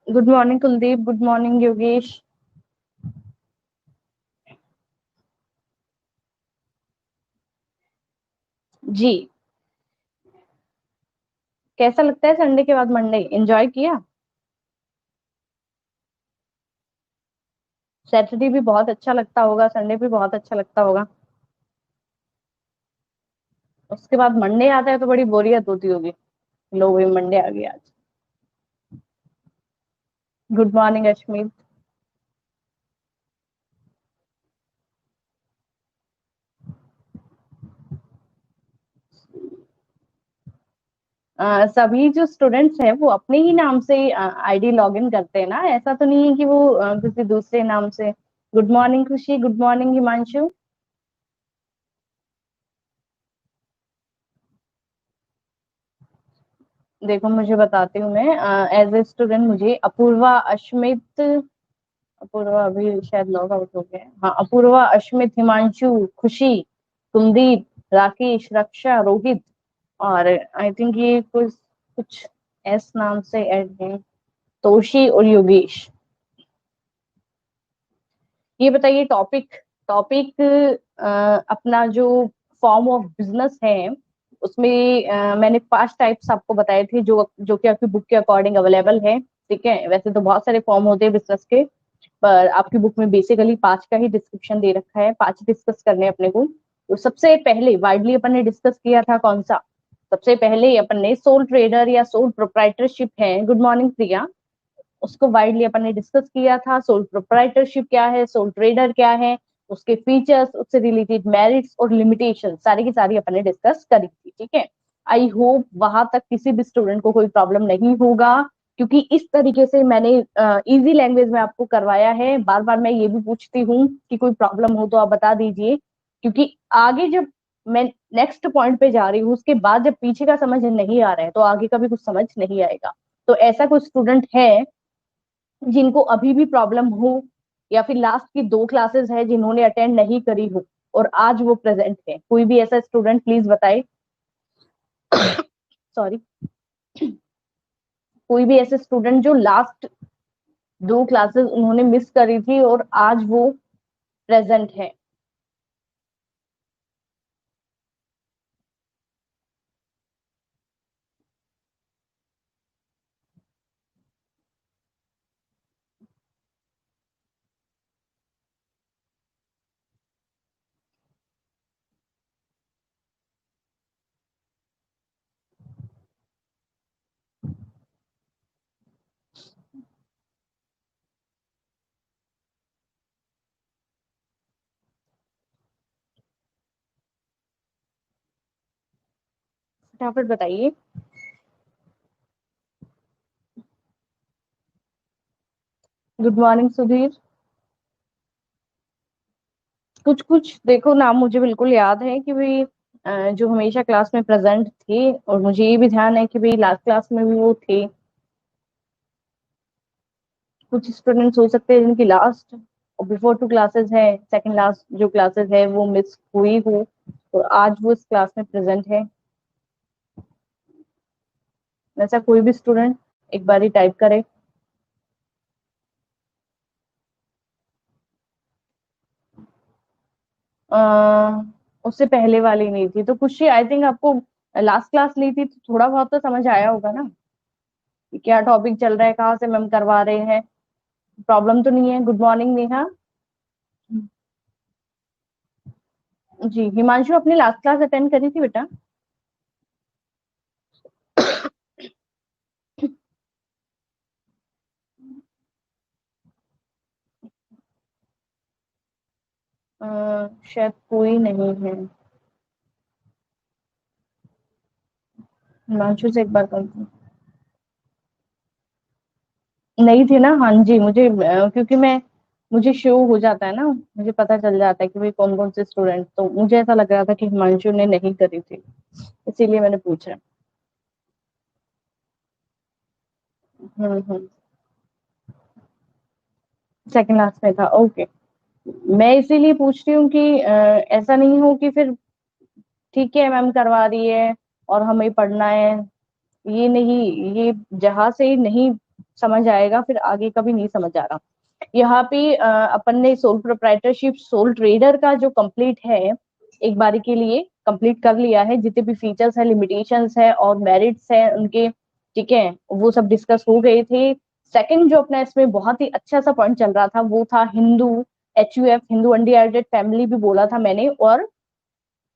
Good morning Kuldeep, good morning Yogesh. जी। कैसा लगता है संडे के बाद मंडे? एंजॉय किया? सैटरडे भी बहुत अच्छा लगता होगा, संडे भी बहुत अच्छा लगता होगा। उसके बाद मंडे आता है तो बड़ी बोरियत होती होगी। लो भाई, मंडे आ गया आज। Good morning Ashmit. सभी जो स्टूडेंट्स हैं वो अपने ही नाम से आईडी लॉगिन करते हैं ना, ऐसा तो नहीं है कि वो किसी दूसरे नाम से। गुड मॉर्निंग खुशी, गुड मॉर्निंग हिमांशु। देखो मुझे बताती हूँ मैं। एज ए स्टूडेंट मुझे अपूर्वा अश्मित, अपूर्वा अभी शायद लॉग आउट हो गया है। हाँ, अपूर्वा अश्मित हिमांशु खुशी कुलदीप राकेश रक्षा रोहित और आई थिंक ये कुछ कुछ एस नाम से ऐड है, तोशी और योगेश। ये बताइए टॉपिक। टॉपिक अपना जो फॉर्म ऑफ बिजनेस है उसमें मैंने 5 टाइप्स आपको बताए थे जो जो कि आपकी बुक के अकॉर्डिंग अवेलेबल है। ठीक है, वैसे तो बहुत सारे फॉर्म होते हैं बिजनेस के, पर आपकी बुक में बेसिकली 5 का ही डिस्क्रिप्शन दे रखा है। 5 डिस्कस करने अपने को। तो सबसे पहले वाइडली अपन ने डिस्कस किया था कौन सा? सबसे पहले अपन ने सोल ट्रेडर या सोल प्रोप्राइटरशिप है। गुड मॉर्निंग प्रिया। उसको वाइडली अपन ने डिस्कस किया था। सोल प्रोप्राइटरशिप क्या है, सोल ट्रेडर क्या है, उसके फीचर्स, उससे रिलेटेड मेरिट्स और लिमिटेशन सारी की सारी अपन ने डिस्कस करी थी। ठीक है, आई होप वहां तक किसी भी स्टूडेंट को कोई प्रॉब्लम नहीं होगा, क्योंकि इस तरीके से मैंने इजी लैंग्वेज में आपको करवाया है। बार बार मैं ये भी पूछती हूँ कि कोई प्रॉब्लम हो तो आप बता दीजिए, क्योंकि आगे जब मैं नेक्स्ट पॉइंट पे जा रही हूँ उसके बाद जब पीछे का समझ नहीं आ रहा है तो आगे का भी कुछ समझ नहीं आएगा। तो ऐसा कोई स्टूडेंट है जिनको अभी भी प्रॉब्लम हो, या फिर लास्ट की 2 क्लासेस है जिन्होंने अटेंड नहीं करी हो और आज वो प्रेजेंट है? कोई भी ऐसा स्टूडेंट प्लीज बताए। सॉरी। कोई भी ऐसे स्टूडेंट जो लास्ट 2 क्लासेस उन्होंने मिस करी थी और आज वो प्रेजेंट है। फटाफट बताइए। Good morning Sudhir. कुछ कुछ देखो नाम मुझे बिल्कुल याद है कि भाई जो हमेशा क्लास में प्रेजेंट थे, और मुझे ये भी ध्यान है कि भाई लास्ट क्लास में भी वो थे। कुछ स्टूडेंट्स हो सकते हैं जिनकी लास्ट और बिफोर 2 क्लासेस है, सेकंड लास्ट जो क्लासेस है वो मिस हुई हो, तो आज वो इस क्लास में प्रेजेंट है। ऐसा कोई भी स्टूडेंट एक बार ही टाइप करे। आ, उससे पहले वाली नहीं थी तो कुछ आई थिंक आपको लास्ट क्लास ली थी तो थोड़ा बहुत तो समझ आया होगा ना कि क्या टॉपिक चल रहा है, कहाँ से मैम करवा रहे हैं। प्रॉब्लम तो नहीं है? Good morning Neha. जी हिमांशु, अपनी लास्ट क्लास अटेंड करी थी बेटा? शायद कोई नहीं है। हिमांशु से एक बार करती हूँ। नहीं थी ना? हाँ जी, मुझे क्योंकि मैं मुझे शो हो जाता है ना, मुझे पता चल जाता है कि भाई कौन कौन से स्टूडेंट, तो मुझे ऐसा लग रहा था कि हिमांशु ने नहीं करी थी, इसीलिए मैंने पूछा। हम्म। सेकंड लास्ट में था, ओके। मैं इसीलिए पूछ रही हूँ कि ऐसा नहीं हो कि फिर ठीक है मैम करवा रही है और हमें पढ़ना है। ये नहीं, ये जहां से नहीं समझ आएगा, फिर आगे का भी नहीं समझ आ रहा। यहाँ पे अपन ने सोल प्रोप्राइटरशिप सोल ट्रेडर का जो कंप्लीट है एक बारी के लिए कंप्लीट कर लिया है, जितने भी फीचर्स है, लिमिटेशंस है और मेरिट्स है उनके, ठीक है, वो सब डिस्कस हो गए थे। सेकंड जो अपना इसमें बहुत ही अच्छा सा पॉइंट चल रहा था वो था Hindu, HUF, Hindu undivided family भी बोला था मैंने, और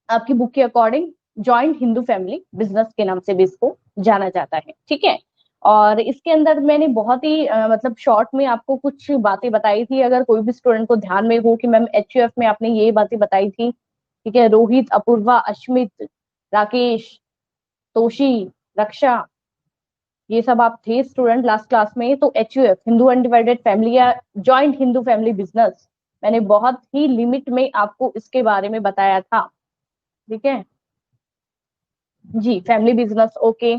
आपकी बुक के according joint Hindu family business के नाम से भी इसको जाना जाता है, ठीक है। और इसके अंदर मैंने बहुत ही मतलब शॉर्ट में आपको कुछ बातें बताई थी, अगर कोई भी स्टूडेंट को ध्यान में हो कि मैम HUF में आपने ये बातें बताई थी, ठीक है, रोहित, अपूर्वा, अश्मित, राकेश, तोशी, रक्षा, ये सब आप थे स्टूडेंट लास्ट क्लास में, तो HUF हिंदू अनडिवाइडेड फैमिली या जॉइंट हिंदू फैमिली बिजनेस मैंने बहुत ही लिमिट में आपको इसके बारे में बताया था, ठीक है जी। फैमिली बिजनेस ओके,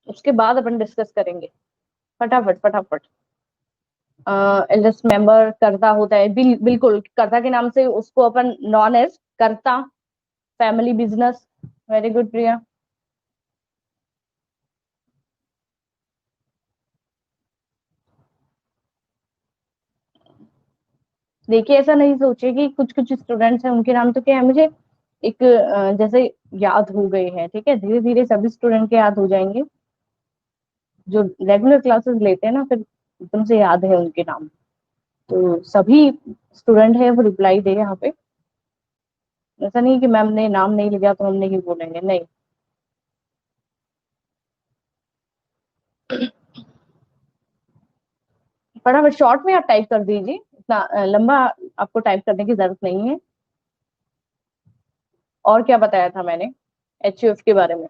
उसके बाद अपन डिस्कस करेंगे फटाफट फटाफट। एल्डेस्ट मेंबर कर्ता होता है, बिल्कुल कर्ता के नाम से उसको अपन नॉन एज कर्ता फैमिली बिजनेस। वेरी गुड प्रिया। देखिए ऐसा नहीं सोचिए कि कुछ कुछ स्टूडेंट्स हैं उनके नाम तो क्या है मुझे एक जैसे याद हो गए हैं, ठीक है, धीरे धीरे सभी स्टूडेंट के याद हो जाएंगे, जो रेगुलर क्लासेस लेते हैं ना फिर एकदम से याद है उनके नाम। तो सभी स्टूडेंट है वो रिप्लाई दे यहाँ पे, ऐसा नहीं कि मैम ने नाम नहीं लिया तो हम नहीं बोलेंगे, नहीं। फटाफट शॉर्ट में आप टाइप कर दीजिए, इतना लंबा आपको टाइप करने की जरूरत नहीं है। और क्या बताया था मैंने HUF के बारे में?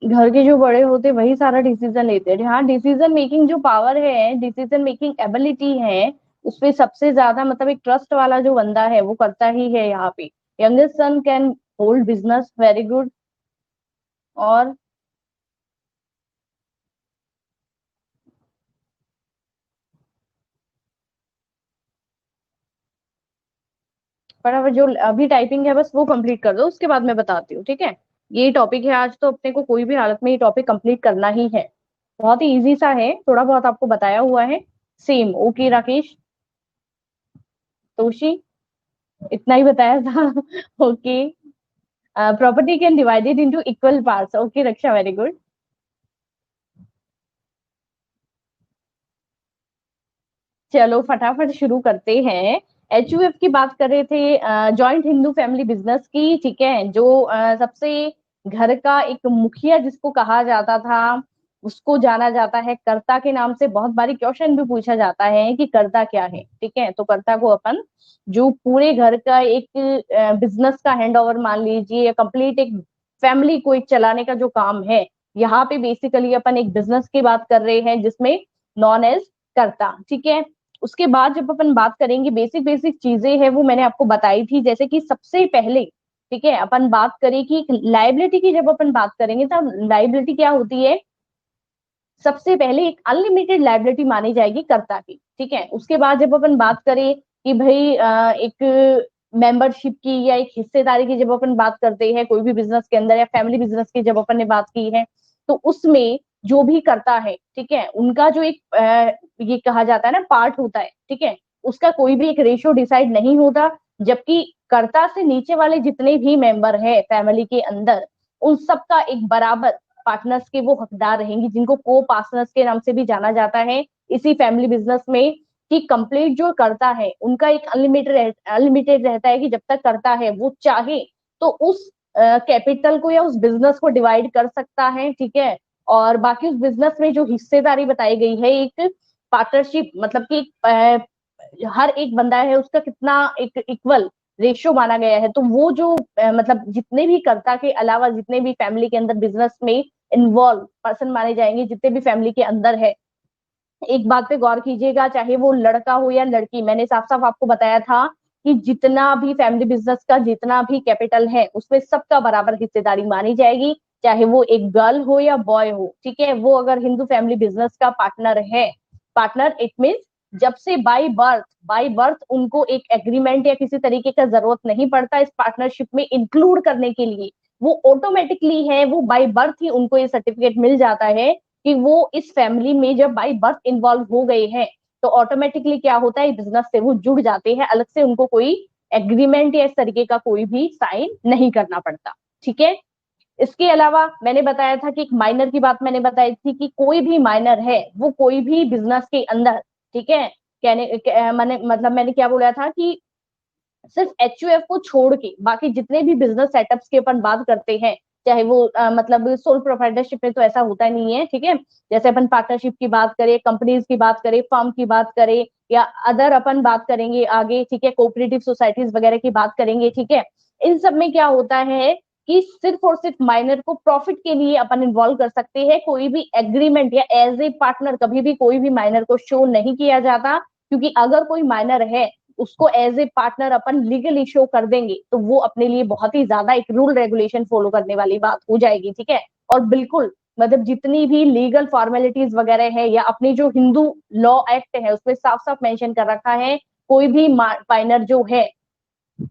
घर के जो बड़े होते वही सारा डिसीजन लेते हैं, हाँ डिसीजन मेकिंग जो पावर है, डिसीजन मेकिंग एबिलिटी है, उसपे सबसे ज्यादा मतलब एक ट्रस्ट वाला जो बंदा है वो करता ही है यहाँ पे। Youngest son can hold business, very good. और फटाफट जो अभी टाइपिंग है बस वो कंप्लीट कर दो, उसके बाद मैं बताती हूँ, ठीक है। ये टॉपिक है आज, तो अपने को कोई भी हालत में ये टॉपिक कंप्लीट करना ही है। बहुत ही इजी सा है, थोड़ा बहुत आपको बताया हुआ है। सेम ओके राकेश, तोशी, इतना ही बताया था okay. Property can divided into equal parts, okay Raksha, very good. चलो फटाफट शुरू करते हैं। HUF की बात कर रहे थे, जॉइंट हिंदू फैमिली बिजनेस की, ठीक है, जो सबसे घर का एक मुखिया जिसको कहा जाता था उसको जाना जाता है कर्ता के नाम से। बहुत बारी क्वेश्चन भी पूछा जाता है कि कर्ता क्या है, ठीक है, तो कर्ता को अपन जो पूरे घर का एक बिजनेस का हैंड ओवर मान लीजिए, कंप्लीट एक फैमिली को एक चलाने का जो काम है, यहाँ पे बेसिकली अपन एक बिजनेस की बात कर रहे हैं जिसमें नॉन एज कर्ता, ठीक है। उसके बाद जब अपन बात करेंगे बेसिक बेसिक चीजें हैं वो मैंने आपको बताई थी, जैसे कि सबसे पहले, ठीक है, अपन बात करें कि लाइबिलिटी की, जब अपन बात करेंगे तो लाइबिलिटी क्या होती है, सबसे पहले एक अनलिमिटेड लाइबिलिटी मानी जाएगी कर्ता की, ठीक है। उसके बाद जब अपन बात करें कि भाई एक मेंबरशिप की या एक हिस्सेदारी की, जब अपन बात करते हैं कोई भी बिजनेस के अंदर या फैमिली बिजनेस की जब अपन ने बात की है, तो उसमें जो भी करता है, ठीक है, उनका जो एक ये कहा जाता है ना पार्ट होता है, ठीक है, उसका कोई भी एक रेशियो डिसाइड नहीं होता, जबकि कर्ता से नीचे वाले जितने भी मेंबर है फैमिली के अंदर उन सबका एक बराबर पार्टनर्स के वो हकदार रहेंगी, जिनको को पार्टनर्स के नाम से भी जाना जाता है इसी फैमिली बिजनेस में। कि कंप्लीट जो करता है उनका एक अनलिमिटेड रहता है कि जब तक करता है वो चाहे तो उस कैपिटल को या उस बिजनेस को डिवाइड कर सकता है, ठीक है। और बाकी उस बिजनेस में जो हिस्सेदारी बताई गई है एक पार्टनरशिप, मतलब कि हर एक बंदा है उसका कितना एक इक्वल रेशियो माना गया है, तो वो जो मतलब जितने भी कर्ता के अलावा जितने भी फैमिली के अंदर बिजनेस में इन्वॉल्व पर्सन माने जाएंगे, जितने भी फैमिली के अंदर है, एक बात पे गौर कीजिएगा, चाहे वो लड़का हो या लड़की, मैंने साफ साफ आपको बताया था कि जितना भी फैमिली बिजनेस का जितना भी कैपिटल है उसमें सबका बराबर हिस्सेदारी मानी जाएगी, चाहे वो एक गर्ल हो या बॉय हो, ठीक है, वो अगर हिंदू फैमिली बिजनेस का पार्टनर है, पार्टनर इट मीन्स जब से बाय बर्थ उनको एक एग्रीमेंट या किसी तरीके का जरूरत नहीं पड़ता इस पार्टनरशिप में इंक्लूड करने के लिए, वो ऑटोमेटिकली है, वो बाय बर्थ ही उनको ये सर्टिफिकेट मिल जाता है कि वो इस फैमिली में जब बाय बर्थ इन्वॉल्व हो गए हैं तो ऑटोमेटिकली क्या होता है, बिजनेस से वो जुड़ जाते हैं, अलग से उनको कोई एग्रीमेंट या इस तरीके का कोई भी साइन नहीं करना पड़ता। ठीक है, इसके अलावा मैंने बताया था कि एक माइनर की बात मैंने बताई थी कि कोई भी माइनर है वो कोई भी बिजनेस के अंदर, ठीक है, मैंने क्या बोला था कि सिर्फ एचयूएफ को छोड़ के बाकी जितने भी बिजनेस सेटअप्स की अपन बात करते हैं, चाहे वो मतलब सोल प्रोप्राइटरशिप में तो ऐसा होता नहीं है, ठीक है, जैसे अपन पार्टनरशिप की बात करें, कंपनीज की बात करें, फर्म की बात करें या अदर अपन बात करेंगे आगे, ठीक है, कोऑपरेटिव सोसाइटीज वगैरह की बात करेंगे, ठीक है, इन सब में क्या होता है कि सिर्फ और सिर्फ माइनर को प्रॉफिट के लिए अपन इन्वॉल्व कर सकते हैं, कोई भी एग्रीमेंट या एज ए पार्टनर कभी भी कोई भी माइनर को शो नहीं किया जाता, क्योंकि अगर कोई माइनर है उसको एज ए पार्टनर अपन लीगली शो कर देंगे तो वो अपने लिए बहुत ही ज्यादा एक रूल रेगुलेशन फॉलो करने वाली बात हो जाएगी। ठीक है, और बिल्कुल मतलब जितनी भी लीगल फॉर्मेलिटीज वगैरह है या अपनी जो हिंदू लॉ एक्ट है उसमें साफ साफ मेंशन कर रखा है, कोई भी माइनर जो है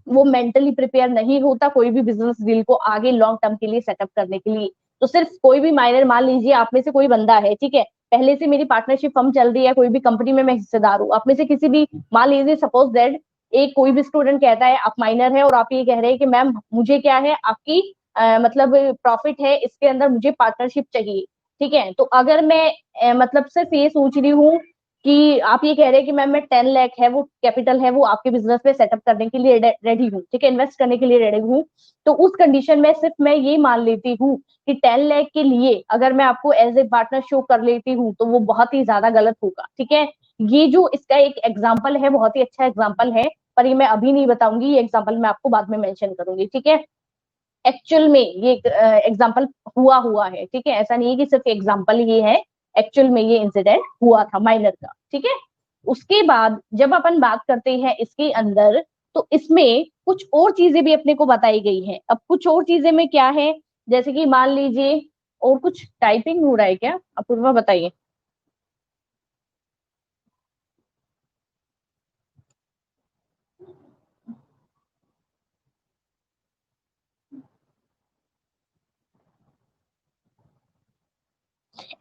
वो मेंटली प्रिपेयर नहीं होता कोई भी बिजनेस डील को आगे लॉन्ग टर्म के लिए सेटअप करने के लिए। तो सिर्फ कोई भी माइनर, मान लीजिए आप में से कोई बंदा है, ठीक है, पहले से मेरी पार्टनरशिप फर्म चल रही है, कोई भी कंपनी में मैं हिस्सेदार हूँ, आप में से किसी भी, मान लीजिए सपोज दैट एक कोई भी स्टूडेंट कहता है आप माइनर है और आप ये कह रहे हैं कि मैम मुझे क्या है आपकी मतलब प्रॉफिट है इसके अंदर मुझे पार्टनरशिप चाहिए, ठीक है, तो अगर मैं मतलब सिर्फ ये सोच रही हूँ कि आप ये कह रहे हैं कि मैम मैं 10 लाख है वो कैपिटल है वो आपके बिजनेस में सेटअप करने के लिए रेडी हूँ, ठीक है, इन्वेस्ट करने के लिए रेडी हूँ, तो उस कंडीशन में सिर्फ मैं ये मान लेती हूँ कि 10 लाख के लिए अगर मैं आपको एज ए पार्टनर शो कर लेती हूँ तो वो बहुत ही ज्यादा गलत होगा। ठीक है, ये जो इसका एक एग्जाम्पल है बहुत ही अच्छा एग्जाम्पल है, पर ये मैं अभी नहीं बताऊंगी, ये एग्जाम्पल मैं आपको बाद में मेंशन करूंगी। ठीक है, एक्चुअल में ये एग्जाम्पल हुआ हुआ है, ठीक है, ऐसा नहीं है कि सिर्फ एग्जाम्पल ये है, एक्चुअल में ये इंसिडेंट हुआ था माइनर का। ठीक है, उसके बाद जब अपन बात करते हैं इसके अंदर तो इसमें कुछ और चीजें भी अपने को बताई गई हैं। अब कुछ और चीजें में क्या है, जैसे कि मान लीजिए, और कुछ टाइपिंग हो रहा है क्या, अपूर्वा बताइए।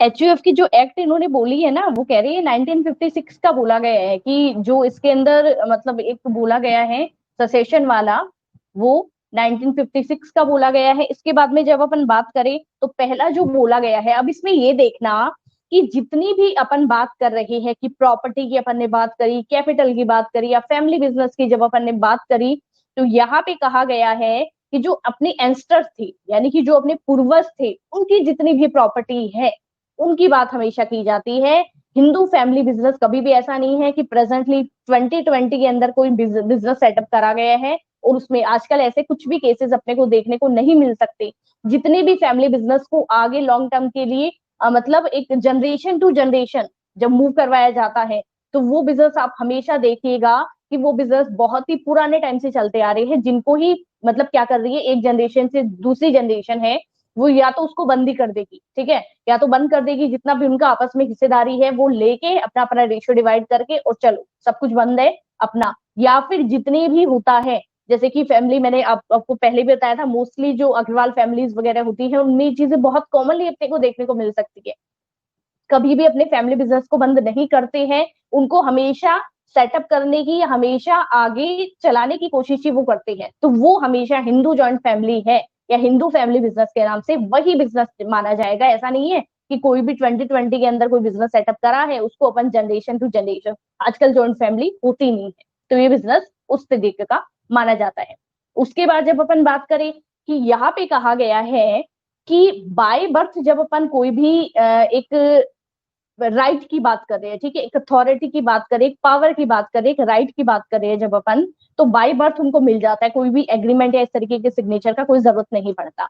एचयूएफ की जो एक्ट इन्होंने बोली है ना, वो कह रही है 1956 का बोला गया है कि जो इसके अंदर मतलब एक बोला गया है ससेशन वाला, वो 1956 का बोला गया है। इसके बाद में जब अपन बात करें तो पहला जो बोला गया है, अब इसमें ये देखना कि जितनी भी अपन बात कर रहे हैं कि प्रॉपर्टी की अपन ने बात करी, कैपिटल की बात करी या फैमिली बिजनेस की जब अपन ने बात करी, तो यहाँ पे कहा गया है कि जो अपने एंस्टर्स थे यानी कि जो अपने पूर्वज थे उनकी जितनी भी प्रॉपर्टी है उनकी बात हमेशा की जाती है। हिंदू फैमिली बिजनेस कभी भी ऐसा नहीं है कि प्रेजेंटली 2020 के अंदर कोई बिजनेस सेटअप करा गया है और उसमें आजकल ऐसे कुछ भी केसेस अपने को देखने को नहीं मिल सकते। जितने भी फैमिली बिजनेस को आगे लॉन्ग टर्म के लिए मतलब एक जनरेशन टू जनरेशन जब मूव करवाया जाता है तो वो बिजनेस आप हमेशा देखिएगा कि वो बिजनेस बहुत ही पुराने टाइम से चलते आ रहे हैं, जिनको ही मतलब क्या कर रही है एक जनरेशन से दूसरी जनरेशन है वो या तो उसको बंद ही कर देगी, ठीक है, या तो बंद कर देगी, जितना भी उनका आपस में हिस्सेदारी है वो लेके अपना अपना रेशियो डिवाइड करके और चलो सब कुछ बंद है अपना, या फिर जितने भी होता है जैसे कि फैमिली मैंने आपको पहले भी बताया था, मोस्टली जो अग्रवाल फैमिलीज वगैरह होती है उनमें ये चीजें बहुत कॉमनली अपने को देखने को मिल सकती है, कभी भी अपने फैमिली बिजनेस को बंद नहीं करते हैं, उनको हमेशा सेटअप करने की, हमेशा आगे चलाने की कोशिश ही वो करते हैं, तो वो हमेशा हिंदू जॉइंट फैमिली है या हिंदू फैमिली बिजनेस के नाम से वही बिजनेस माना जाएगा। ऐसा नहीं है कि कोई भी 2020 के अंदर कोई बिजनेस सेटअप करा है उसको अपन जनरेशन टू जनरेशन, आजकल जॉइंट फैमिली होती नहीं है तो ये बिजनेस उस तरीके का माना जाता है। उसके बाद जब अपन बात करें कि यहाँ पे कहा गया है कि बाय बर्थ जब अपन कोई भी एक राइट की बात कर रहे हैं, ठीक है, एक अथॉरिटी की बात करें, एक पावर की बात करें, एक राइट की बात कर रहे हैं जब अपन, तो बाय बर्थ उनको मिल जाता है, कोई भी एग्रीमेंट या इस तरीके के सिग्नेचर का कोई जरूरत नहीं पड़ता।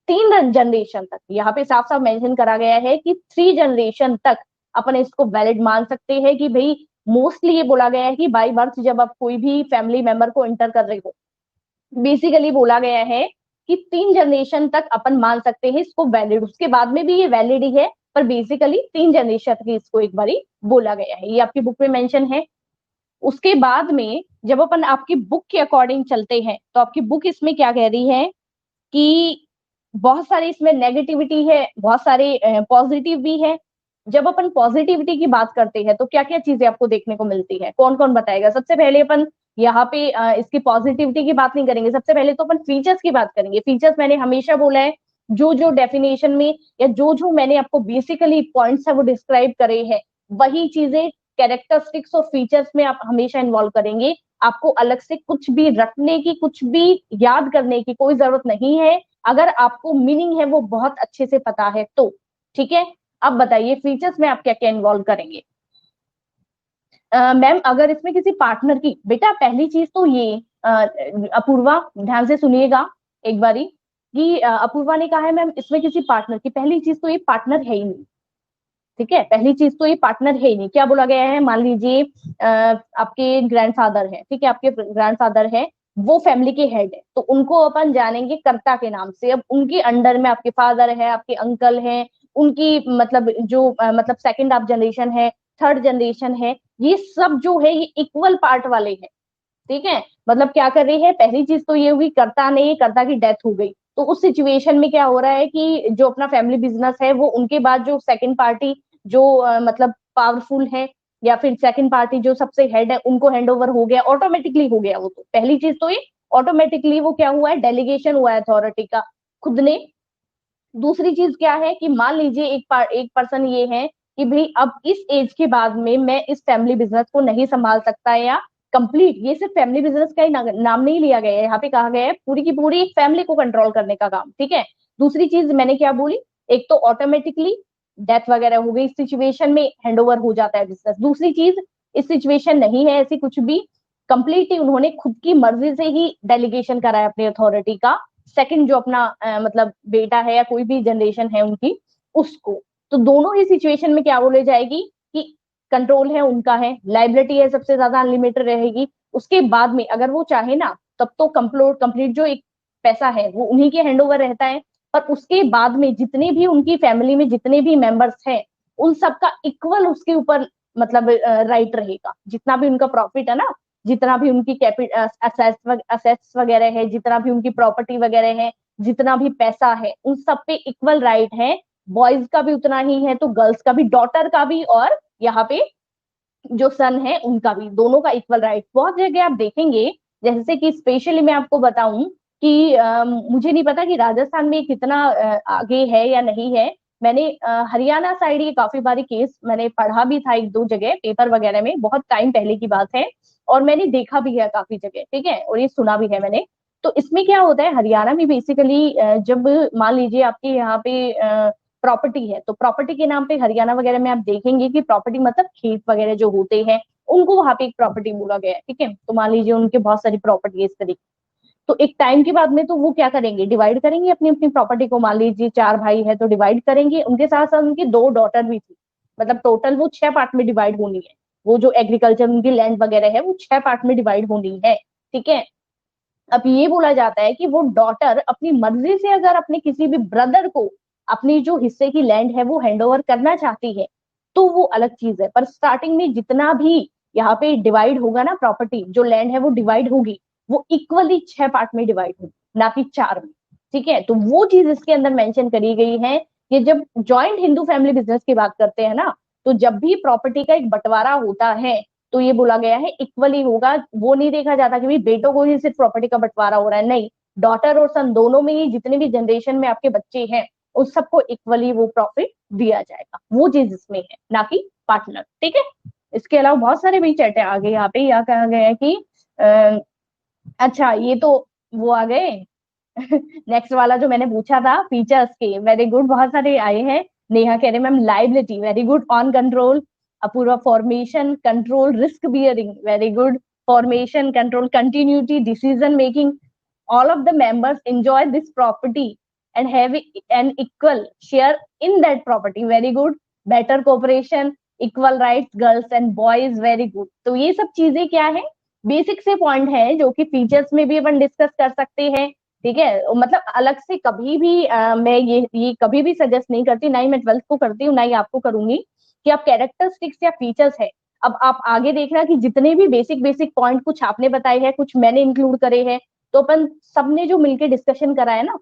3 जनरेशन तक यहाँ पे साफ साफ मेंशन करा गया है कि 3 जनरेशन तक अपन इसको वैलिड मान सकते हैं कि भाई मोस्टली ये बोला गया है कि बाय बर्थ जब आप कोई भी फैमिली मेंबर को इंटर कर रहे हो, बेसिकली बोला गया है कि 3 जनरेशन तक अपन मान सकते हैं इसको वैलिड, उसके बाद में भी ये वैलिड ही है, पर बेसिकली 3 जनरेशन की इसको एक बारी बोला गया है, ये आपकी बुक में मेंशन है। उसके बाद में जब अपन आपकी बुक के अकॉर्डिंग चलते हैं तो आपकी बुक इसमें क्या कह रही है कि बहुत सारे इसमें नेगेटिविटी है, बहुत सारे पॉजिटिव भी है। जब अपन पॉजिटिविटी की बात करते हैं तो क्या क्या चीजें आपको देखने को मिलती है, कौन कौन बताएगा? सबसे पहले अपन यहाँ पे इसकी पॉजिटिविटी की बात नहीं करेंगे, सबसे पहले तो अपन फीचर्स की बात करेंगे। फीचर्स मैंने हमेशा बोला है, जो जो डेफिनेशन में या जो जो मैंने आपको बेसिकली पॉइंट्स है वो डिस्क्राइब करे हैं, वही चीजें कैरेक्टरिस्टिक्स और फीचर्स में आप हमेशा इन्वॉल्व करेंगे। आपको अलग से कुछ भी रटने की, कुछ भी याद करने की कोई जरूरत नहीं है, अगर आपको मीनिंग है वो बहुत अच्छे से पता है तो। ठीक है, अब बताइए फीचर्स में आप क्या क्या इन्वॉल्व करेंगे? मैम अगर इसमें किसी पार्टनर की, बेटा पहली चीज तो ये अपूर्वा ध्यान से सुनिएगा एक बारी, कि अपूर्वा ने कहा है मैम इसमें किसी पार्टनर की, पहली चीज तो ये पार्टनर है ही नहीं। ठीक है, पहली चीज तो ये पार्टनर है ही नहीं। क्या बोला गया है, मान लीजिए आपके ग्रैंडफादर है, ठीक है, आपके ग्रैंडफादर है, वो फैमिली के हेड है, तो उनको अपन जानेंगे कर्ता के नाम से। अब उनके अंडर में आपके फादर है, आपके अंकल है, उनकी मतलब जो मतलब सेकंड आप जनरेशन है, थर्ड जनरेशन है, ये सब जो है ये इक्वल पार्ट वाले हैं। ठीक है, मतलब क्या कर रही है, पहली चीज तो ये हुई कर्ता नहीं, कर्ता की डेथ हो गई, तो उस सिचुएशन में क्या हो रहा है कि जो अपना फैमिली बिजनेस है वो उनके बाद जो सेकंड पार्टी जो मतलब पावरफुल है, या फिर सेकंड पार्टी जो सबसे हेड है, उनको हैंड ओवर हो गया, ऑटोमेटिकली हो गया वो। तो पहली चीज तो ये ऑटोमेटिकली वो क्या हुआ है, डेलीगेशन हुआ है अथॉरिटी का खुद ने। दूसरी चीज क्या है कि मान लीजिए एक पर्सन ये है कि भाई अब इस एज के बाद में मैं इस फैमिली बिजनेस को नहीं संभाल सकता, या कंप्लीट, ये सिर्फ फैमिली बिजनेस का ही नाम नहीं लिया गया है, यहाँ पे कहा गया है पूरी की पूरी एक फैमिली को कंट्रोल करने का काम। ठीक है, दूसरी चीज मैंने क्या बोली, एक तो ऑटोमेटिकली डेथ वगैरह हो गई, इस सिचुएशन में हैंड ओवर हो जाता है बिजनेस। दूसरी चीज, इस सिचुएशन नहीं है ऐसी कुछ भी, कंप्लीटली उन्होंने खुद की मर्जी से ही डेलीगेशन करा है अपनी अथॉरिटी का, सेकंड जो अपना मतलब बेटा है या कोई भी जनरेशन है उनकी, उसको। तो दोनों ही सिचुएशन में क्या बोले जाएगी कि कंट्रोल है उनका है, लाइबिलिटी है सबसे ज्यादा अनलिमिटेड रहेगी। उसके बाद में अगर वो चाहे ना तब तो कंप्लीट जो एक पैसा है वो उन्हीं के हैंड ओवर रहता है, पर उसके बाद में जितने भी उनकी फैमिली में जितने भी मेंबर्स हैं उन सबका इक्वल उसके ऊपर मतलब राइट रहेगा। जितना भी उनका प्रॉफिट है ना, जितना भी उनकी असेट्स वगैरह है, जितना भी उनकी प्रॉपर्टी वगैरह है, जितना भी पैसा है, उन सब पे इक्वल राइट है। बॉयज का भी उतना ही है तो गर्ल्स का भी, डॉटर का भी, और यहाँ पे जो सन है उनका भी, दोनों का इक्वल राइट। बहुत जगह आप देखेंगे, जैसे कि स्पेशली मैं आपको बताऊं कि मुझे नहीं पता कि राजस्थान में कितना आगे है या नहीं है। मैंने हरियाणा साइड ये काफी बारी केस मैंने पढ़ा भी था एक दो जगह पेपर वगैरह में, बहुत टाइम पहले की बात है, और मैंने देखा भी है काफी जगह। ठीक है, और ये सुना भी है मैंने। तो इसमें क्या होता है हरियाणा में बेसिकली, जब मान लीजिए आपके यहाँ पे प्रॉपर्टी है, तो प्रॉपर्टी के नाम पे हरियाणा वगैरह में आप देखेंगे कि प्रॉपर्टी मतलब खेत वगैरह जो होते हैं उनको वहां पे एक प्रॉपर्टी बोला गया है। ठीक है, तो मान लीजिए उनके बहुत सारी प्रॉपर्टी है इस तरीके, तो एक टाइम के बाद में तो वो क्या करेंगे, डिवाइड करेंगे अपनी अपनी प्रॉपर्टी को। मान लीजिए 4 भाई है तो डिवाइड करेंगे, उनके साथ साथ उनकी 2 डॉटर भी थी, मतलब टोटल वो 6 पार्ट में डिवाइड होनी है। वो जो एग्रीकल्चर उनकी लैंड वगैरह है वो 6 पार्ट में डिवाइड होनी है। ठीक है, अब ये बोला जाता है कि वो डॉटर अपनी मर्जी से अगर अपने किसी भी ब्रदर को अपनी जो हिस्से की लैंड है वो हैंड ओवर करना चाहती है तो वो अलग चीज है, पर स्टार्टिंग में जितना भी यहाँ पे डिवाइड होगा ना, प्रॉपर्टी जो लैंड है वो डिवाइड होगी, वो इक्वली 6 पार्ट में डिवाइड होगी, ना कि 4 में। ठीक है, तो वो चीज इसके अंदर मेंशन करी गई है कि जब जॉइंट हिंदू फैमिली बिजनेस की बात करते हैं ना, तो जब भी प्रॉपर्टी का एक बंटवारा होता है तो ये बोला गया है इक्वली होगा। वो नहीं देखा जाता कि भाई बेटों को ही सिर्फ प्रॉपर्टी का बंटवारा हो रहा है, नहीं, डॉटर और सन दोनों में ही जितने भी जनरेशन में आपके बच्चे हैं उस सबको इक्वली वो प्रॉफिट दिया जाएगा। वो चीज इसमें है, ना कि पार्टनर। ठीक है, इसके अलावा बहुत सारे भी चैट है आगे, यहाँ पे यहाँ कहा गया है कि अच्छा ये तो वो आ गए नेक्स्ट वाला जो मैंने पूछा था फीचर्स के, वेरी गुड, बहुत सारे आए हैं। नेहा कह रहे ma'am liability, very good, on control. Apurva formation control risk bearing, very good, formation control continuity decision making, all of the members enjoy this property and have an equal share in that property, very good, better cooperation, equal rights girls and boys, very good। तो ये सब चीजें क्या है, basic से point है जो कि फीचर्स में भी अपन डिस्कस कर सकते हैं। ठीक है, मतलब अलग से कभी भी मैं ये कभी भी सजेस्ट नहीं करती, ना ही मैं 12th को करती हूँ, ना ही आपको करूंगी, कि आप कैरेक्टरिस्टिक्स या फीचर्स है। अब आप आगे देखना कि जितने भी बेसिक बेसिक पॉइंट कुछ आपने बताए हैं, कुछ मैंने इंक्लूड करे हैं, तो अपन सबने जो मिलकर डिस्कशन करा है ना,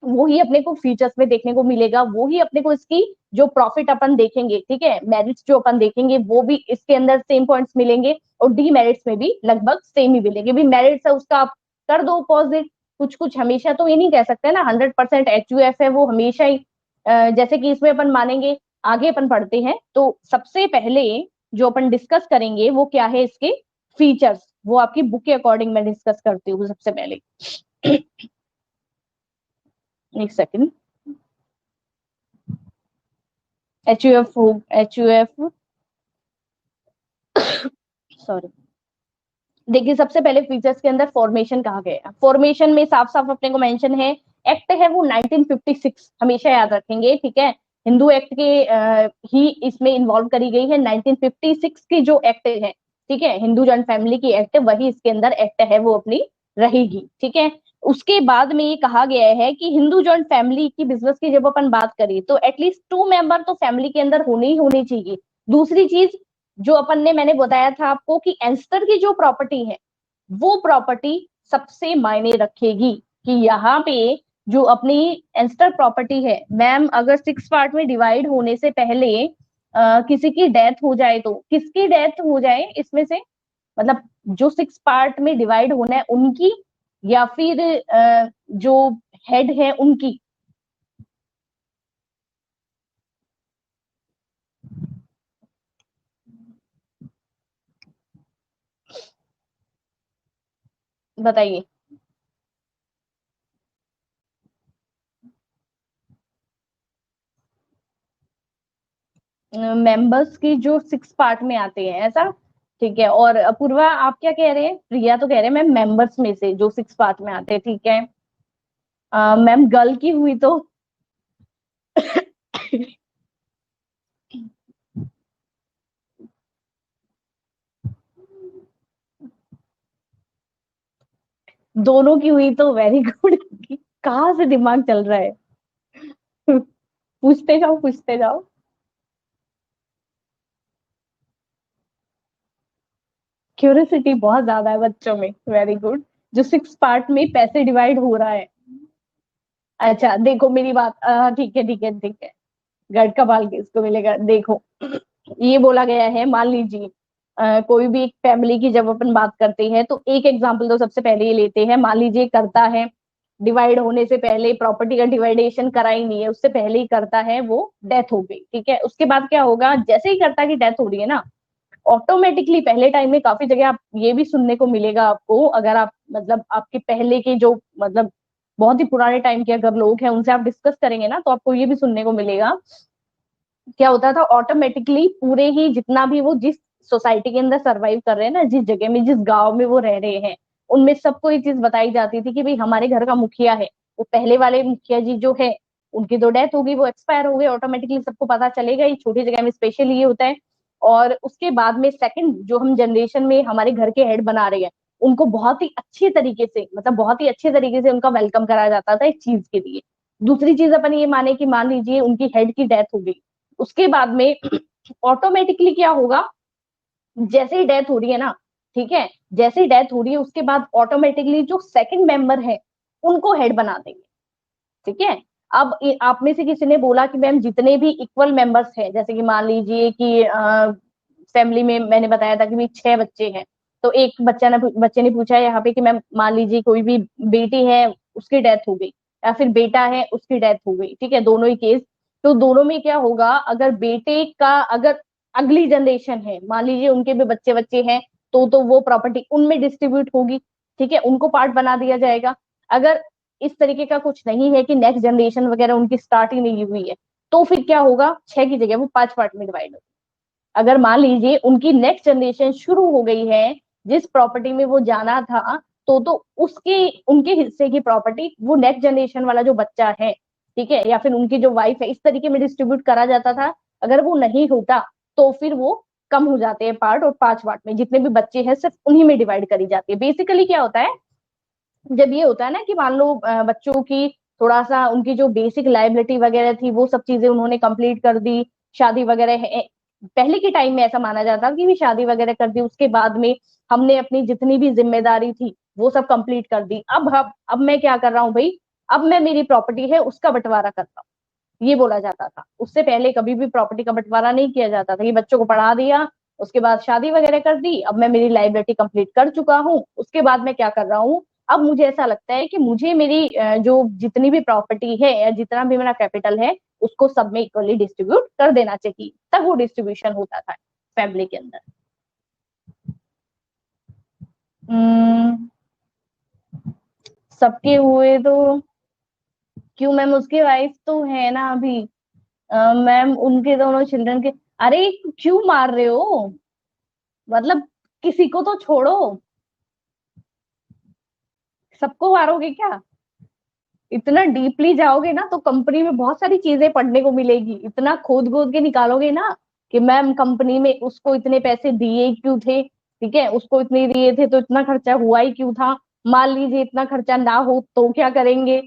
वो ही अपने को फीचर्स में देखने को मिलेगा, वो ही अपने को इसकी जो प्रॉफिट अपन देखेंगे, ठीक है, मेरिट्स जो अपन देखेंगे वो भी इसके अंदर सेम पॉइंट्स मिलेंगे, और डीमेरिट्स में भी लगभग सेम ही मिलेंगे। भी मेरिट्स है उसका आप कर दो अपोजिट, कुछ कुछ हमेशा तो ये नहीं कह सकते ना 100% HUF है वो हमेशा ही, जैसे कि इसमें अपन मानेंगे, आगे अपन पढ़ते हैं तो सबसे पहले जो अपन डिस्कस करेंगे वो क्या है, इसके फीचर्स, वो आपकी बुक के अकॉर्डिंग मैं डिस्कस करती हूँ सबसे पहले। एक सेकंड, HUF सॉरी, देखिए सबसे पहले फीचर्स के अंदर फॉर्मेशन कहा गया है। फॉर्मेशन में साफ साफ अपने को मेंशन है, एक्ट है वो 1956, हमेशा याद रखेंगे, ठीक है, हिंदू एक्ट के ही इसमें इन्वॉल्व करी गई है। 1956 की जो एक्ट है, ठीक है, हिंदू जॉइंट फैमिली की एक्ट, वही इसके अंदर एक्ट है वो अपनी रहेगी, ठीक है। उसके बाद में ये कहा गया है कि हिंदू जॉइंट फैमिली की बिजनेस की जब अपन बात करें तो एटलीस्ट 2 मेंबर तो फैमिली के अंदर होने ही होनी चाहिए। दूसरी चीज जो अपन ने, मैंने बताया था आपको कि एंस्टर की जो प्रॉपर्टी है वो प्रॉपर्टी सबसे मायने रखेगी, कि यहाँ पे जो अपनी एंस्टर प्रॉपर्टी है मैम, अगर 6 पार्ट में डिवाइड होने से पहले किसी की डेथ हो जाए, तो किसकी डेथ हो जाए इसमें से, मतलब जो 6 पार्ट में डिवाइड होना है उनकी, या फिर जो हेड है उनकी। बताइए। मेंबर्स की जो 6 पार्ट में आते हैं ऐसा, ठीक है। और अपूर्वा आप क्या कह रहे हैं, प्रिया तो कह रहे हैं मैम मेंबर्स में से जो 6 पार्ट में आते हैं, ठीक है। मैम गर्ल की हुई तो दोनों की हुई तो वेरी गुड। कहाँ से दिमाग चल रहा है। पूछते जाओ पूछते जाओ। क्यूरियोसिटी बहुत ज्यादा है बच्चों में, वेरी गुड। जो 6 पार्ट में पैसे डिवाइड हो रहा है, अच्छा देखो मेरी बात, ठीक है ठीक है ठीक है, गढ़ का बाल किसको मिलेगा, देखो ये बोला गया है, मान लीजिए कोई भी एक फैमिली की जब अपन बात करते हैं तो एक एग्जांपल तो सबसे पहले ये लेते हैं, मान लीजिए करता है, डिवाइड होने से पहले प्रॉपर्टी का डिवाइडेशन करा ही नहीं है, उससे पहले ही करता है वो डेथ हो गई, ठीक है। उसके बाद क्या होगा, जैसे ही करता की डेथ हो रही है ना, ऑटोमेटिकली पहले टाइम में काफी जगह आप ये भी सुनने को मिलेगा आपको, अगर आप मतलब आपके पहले के जो मतलब बहुत ही पुराने टाइम के अगर लोग हैं उनसे आप डिस्कस करेंगे ना, तो आपको ये भी सुनने को मिलेगा, क्या होता था ऑटोमेटिकली पूरे ही जितना भी वो जिस सोसाइटी के अंदर सरवाइव कर रहे हैं ना, जिस जगह में जिस गांव में वो रह रहे हैं, उनमें सबको ये चीज बताई जाती थी कि भाई हमारे घर का मुखिया है, वो पहले वाले मुखिया जी जो है उनकी तो डेथ हो गई, वो एक्सपायर हो गए, ऑटोमेटिकली सबको पता चलेगा, ये छोटी जगह में स्पेशली ये होता है। और उसके बाद में सेकंड जो हम जनरेशन में हमारे घर के हेड बना रहे हैं, उनको बहुत ही अच्छे तरीके से, मतलब बहुत ही अच्छे तरीके से उनका वेलकम करा जाता था इस चीज के लिए। दूसरी चीज अपन ये माने कि मान लीजिए उनकी हेड की डेथ हो गई, उसके बाद में ऑटोमेटिकली क्या होगा, जैसे ही डेथ हो रही है ना, ठीक है, जैसे ही डेथ हो रही है उसके बाद ऑटोमेटिकली जो सेकंड मेंबर है उनको हेड बना देंगे, ठीक है। अब आप में से किसी ने बोला कि मैम जितने भी इक्वल मेंबर्स हैं, जैसे कि मान लीजिए कि फैमिली में मैंने बताया था कि भी 6 बच्चे हैं, तो एक बच्चे ने पूछा यहाँ पे कि मैम मान लीजिए कोई भी बेटी है उसकी डेथ हो गई, या फिर बेटा है उसकी डेथ हो गई, ठीक है, दोनों ही केस। तो दोनों में क्या होगा, अगर बेटे का अगर अगली जनरेशन है, मान लीजिए उनके भी बच्चे बच्चे हैं, तो वो प्रॉपर्टी उनमें डिस्ट्रीब्यूट होगी, ठीक है, उनको पार्ट बना दिया जाएगा। अगर इस तरीके का कुछ नहीं है कि नेक्स्ट जनरेशन वगैरह उनकी स्टार्ट ही नहीं हुई है, तो फिर क्या होगा, 6 की जगह वो 5 पार्ट में डिवाइड होगी। अगर मान लीजिए उनकी नेक्स्ट जनरेशन शुरू हो गई है, जिस प्रॉपर्टी में वो जाना था, तो उसके उनके हिस्से की प्रॉपर्टी वो नेक्स्ट जनरेशन वाला जो बच्चा है, ठीक है, या फिर उनकी जो वाइफ है, इस तरीके में डिस्ट्रीब्यूट करा जाता था। अगर वो नहीं होता तो फिर वो कम हो जाते हैं पार्ट, और 5 पार्ट में जितने भी बच्चे हैं सिर्फ उन्हीं में डिवाइड करी जाती है। बेसिकली क्या होता है, जब ये होता है ना कि मान लो बच्चों की थोड़ा सा उनकी जो बेसिक लाइबिलिटी वगैरह थी वो सब चीजें उन्होंने कंप्लीट कर दी, शादी वगैरह पहले के टाइम में ऐसा माना जाता कि भी शादी वगैरह कर दी, उसके बाद में हमने अपनी जितनी भी जिम्मेदारी थी वो सब कंप्लीट कर दी। अब मैं क्या कर रहा हूँ भाई, अब मैं मेरी प्रॉपर्टी है उसका बंटवारा करता हूँ, ये बोला जाता था। उससे पहले कभी भी प्रॉपर्टी का बंटवारा नहीं किया जाता था। ये बच्चों को पढ़ा दिया, उसके बाद शादी वगैरह कर दी, अब मैं मेरी लाइबिलिटी कंप्लीट कर चुका हूँ, उसके बाद मैं क्या कर रहा हूँ, अब मुझे ऐसा लगता है कि मुझे मेरी जो जितनी भी प्रॉपर्टी है या जितना भी मेरा कैपिटल है उसको सब में इक्वली डिस्ट्रीब्यूट कर देना चाहिए। तब वो डिस्ट्रीब्यूशन होता था फैमिली के अंदर। हम्म, सबके हुए तो क्यों मैम, उसकी वाइफ तो है ना अभी। मैम उनके दोनों चिल्ड्रन के, अरे क्यों मार रहे हो, मतलब किसी को तो छोड़ो, सबको मारोगे क्या? इतना डीपली जाओगे ना तो कंपनी में बहुत सारी चीजें पढ़ने को मिलेगी, इतना खोद खोद के निकालोगे ना कि मैम कंपनी में उसको इतने पैसे दिए क्यों थे, ठीक है, उसको इतने दिए थे तो इतना खर्चा हुआ ही क्यों था, मान लीजिए इतना खर्चा ना हो तो क्या करेंगे।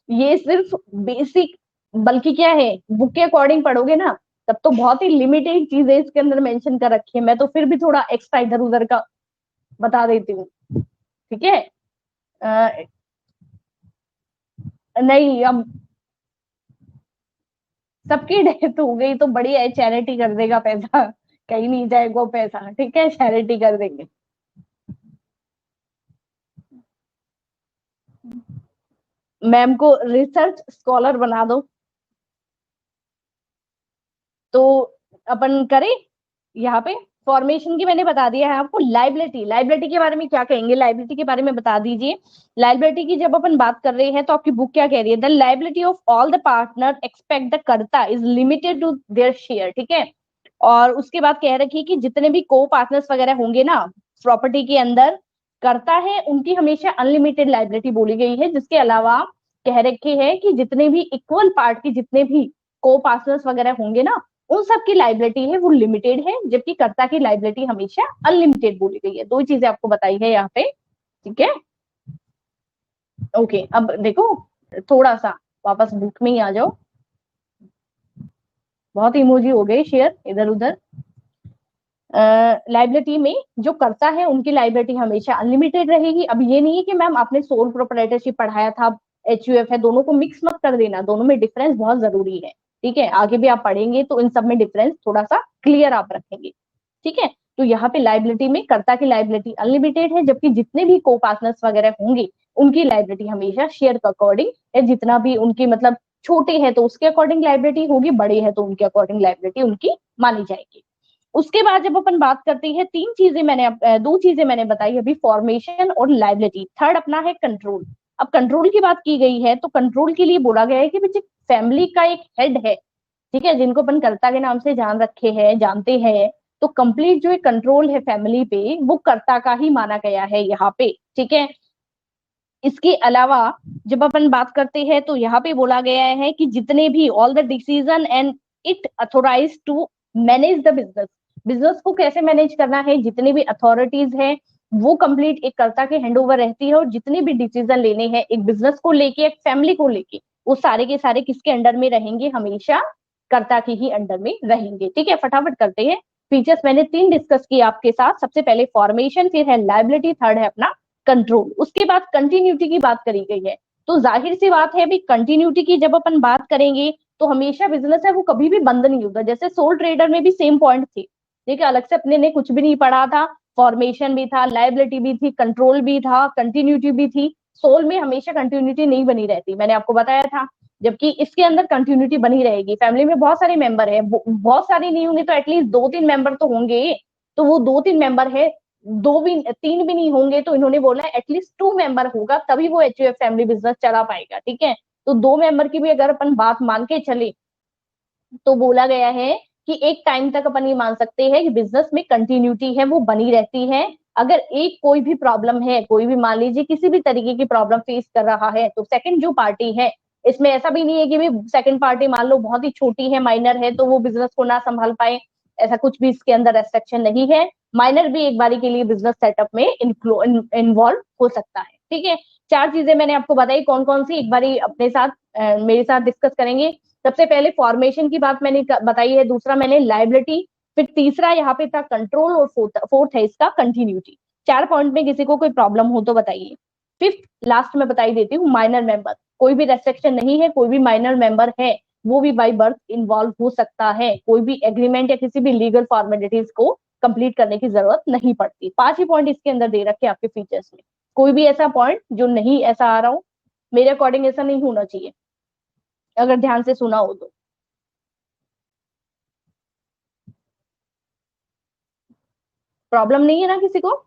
ये सिर्फ बेसिक, बल्कि क्या है, बुक के अकॉर्डिंग पढ़ोगे ना तब तो बहुत ही लिमिटेड चीजें इसके अंदर मेंशन कर रखी है, मैं तो फिर भी थोड़ा एक्स्ट्रा इधर उधर का बता देती हूँ, ठीक है। अ, नहीं, अब सबकी डेथ हो गई तो बढ़िया है, चैरिटी कर देगा पैसा, कहीं नहीं जाएगा वो पैसा, ठीक है, चैरिटी कर देंगे। मैम को रिसर्च स्कॉलर बना दो। तो अपन करें यहाँ पे, फॉर्मेशन की मैंने बता दिया है आपको। लाइबिलिटी, लाइबिलिटी के बारे में क्या कहेंगे, लाइबिलिटी के बारे में बता दीजिए। लाइबिलिटी की जब अपन बात कर रहे हैं तो आपकी बुक क्या कह रही है, the liability of all the partner expect the karta is limited to their share, ठीक है। और उसके बाद कह रखी है कि जितने भी को पार्टनर्स वगैरह होंगे ना प्रॉपर्टी के अंदर, करता है उनकी हमेशा अनलिमिटेड लाइबिलिटी बोली गई है। जिसके अलावा कह रखे है कि जितने भी इक्वल पार्ट के जितने भी को पार्टनर्स वगैरह होंगे ना उन सब की लाइबिलिटी है वो लिमिटेड है, जबकि कर्ता की लाइबिलिटी हमेशा अनलिमिटेड बोली गई है। दो चीजें आपको बताई है यहाँ पे, ठीक है। ओके, अब देखो थोड़ा सा वापस बुक में ही आ जाओ, बहुत इमोजी हो गए शेयर इधर उधर। लाइबिलिटी में जो करता है उनकी लाइबिलिटी हमेशा अनलिमिटेड रहेगी। अब ये नहीं है कि मैम आपने सोल प्रोप्राइटरशिप पढ़ाया था, एचयूएफ है, दोनों को मिक्स मत कर देना, दोनों में डिफरेंस बहुत जरूरी है, ठीक है, आगे भी आप पढ़ेंगे तो इन सब में डिफरेंस थोड़ा सा क्लियर आप रखेंगे, ठीक है। तो यहाँ पे लाइबिलिटी में कर्ता की लाइबिलिटी अनलिमिटेड है, जबकि जितने भी को पार्टनर्स वगैरह होंगे उनकी लाइबिलिटी हमेशा शेयर के अकॉर्डिंग है, जितना भी उनकी मतलब छोटे हैं तो उसके अकॉर्डिंग लाइबिलिटी होगी, बड़े हैं तो उनके अकॉर्डिंग लाइबिलिटी उनकी मानी जाएगी। उसके बाद जब अपन बात करते हैं, तीन चीजें मैंने दो चीजें मैंने बताई अभी, फॉर्मेशन और लाइबिलिटी, थर्ड अपना है कंट्रोल। अब कंट्रोल की बात की गई है तो कंट्रोल के लिए बोला गया है कि बच्चे फैमिली का एक हेड है, ठीक है, जिनको अपन कर्ता के नाम से जान रखे हैं, जानते हैं, तो कंप्लीट जो कंट्रोल है फैमिली पे वो कर्ता का ही माना गया है यहाँ पे, ठीक है। इसके अलावा जब अपन बात करते हैं तो यहाँ पे बोला गया है कि जितने भी all the decision and it authorize to manage the business, business को कैसे मैनेज करना है, जितने भी अथॉरिटीज हैं वो कंप्लीट एक कर्ता के हैंड ओवर रहती है, और जितने भी डिसीजन लेने हैं एक बिजनेस को लेके एक फैमिली को लेके वो सारे के सारे किसके अंडर में रहेंगे, हमेशा कर्ता के ही अंडर में रहेंगे, ठीक है। फटाफट करते हैं। फीचर्स मैंने तीन डिस्कस किए आपके साथ, सबसे पहले फॉर्मेशन, फिर है लाइबिलिटी, थर्ड है अपना कंट्रोल। उसके बाद कंटिन्यूटी की बात करी गई है। तो जाहिर सी बात है भी कंटिन्यूटी की जब अपन बात करेंगे तो हमेशा बिजनेस है वो कभी भी बंद नहीं होगा। जैसे सोल ट्रेडर में भी सेम पॉइंट थी, ठीक है, अलग से अपने ने कुछ भी नहीं पढ़ा था, फॉर्मेशन भी था, लाइबिलिटी भी थी, कंट्रोल भी था, कंटिन्यूटी भी थी। सोल में हमेशा कंटिन्यूटी नहीं बनी रहती, मैंने आपको बताया था, जबकि इसके अंदर कंटिन्यूटी बनी रहेगी। फैमिली में बहुत सारे मेंबर है, बहुत सारे नहीं होंगे तो एटलीस्ट दो तीन मेंबर तो होंगे, तो वो दो तीन मेंबर है, दो भी तीन भी नहीं होंगे तो इन्होंने बोला है एटलीस्ट टू मेंबर होगा तभी वो एचयूएफ फैमिली बिजनेस चला पाएगा, ठीक है। तो दो मेंबर की भी अगर अपन बात मान के चले तो बोला गया है कि एक टाइम तक अपन ये मान सकते हैं कि बिजनेस में कंटिन्यूटी है वो बनी रहती है। अगर एक कोई भी प्रॉब्लम है, कोई भी मान लीजिए किसी भी तरीके की प्रॉब्लम फेस कर रहा है तो सेकंड जो पार्टी है, इसमें ऐसा भी नहीं है कि भी सेकंड पार्टी मान लो बहुत ही छोटी है, माइनर है, तो वो बिजनेस को ना संभाल पाए, ऐसा कुछ भी इसके अंदर रेस्ट्रिक्शन नहीं है। माइनर भी एक बारी के लिए बिजनेस सेटअप में इन्वॉल्व हो सकता है, ठीक है। चार चीजें मैंने आपको बताई, कौन कौन सी, एक बारी अपने साथ मेरे साथ डिस्कस करेंगे। सबसे पहले फॉर्मेशन की बात मैंने बताई है, दूसरा मैंने लाइबिलिटी, फिर तीसरा यहाँ पे था कंट्रोल, और फोर्थ है इसका कंटिन्यूटी। चार पॉइंट में किसी को कोई प्रॉब्लम हो तो बताइए। फिफ्थ लास्ट में बताई देती हूँ, माइनर मेंबर, कोई भी रेस्ट्रिक्शन नहीं है, कोई भी माइनर मेंबर है वो भी बाई बर्थ इन्वॉल्व हो सकता है, कोई भी एग्रीमेंट या किसी भी लीगल फॉर्मेलिटीज को कंप्लीट करने की जरूरत नहीं पड़ती। पांच ही पॉइंट इसके अंदर दे रखे आपके फीचर्स में, कोई भी ऐसा पॉइंट जो नहीं ऐसा आ रहा हो, मेरे अकॉर्डिंग ऐसा नहीं होना चाहिए, अगर ध्यान से सुना हो तो। प्रॉब्लम नहीं है ना किसी को?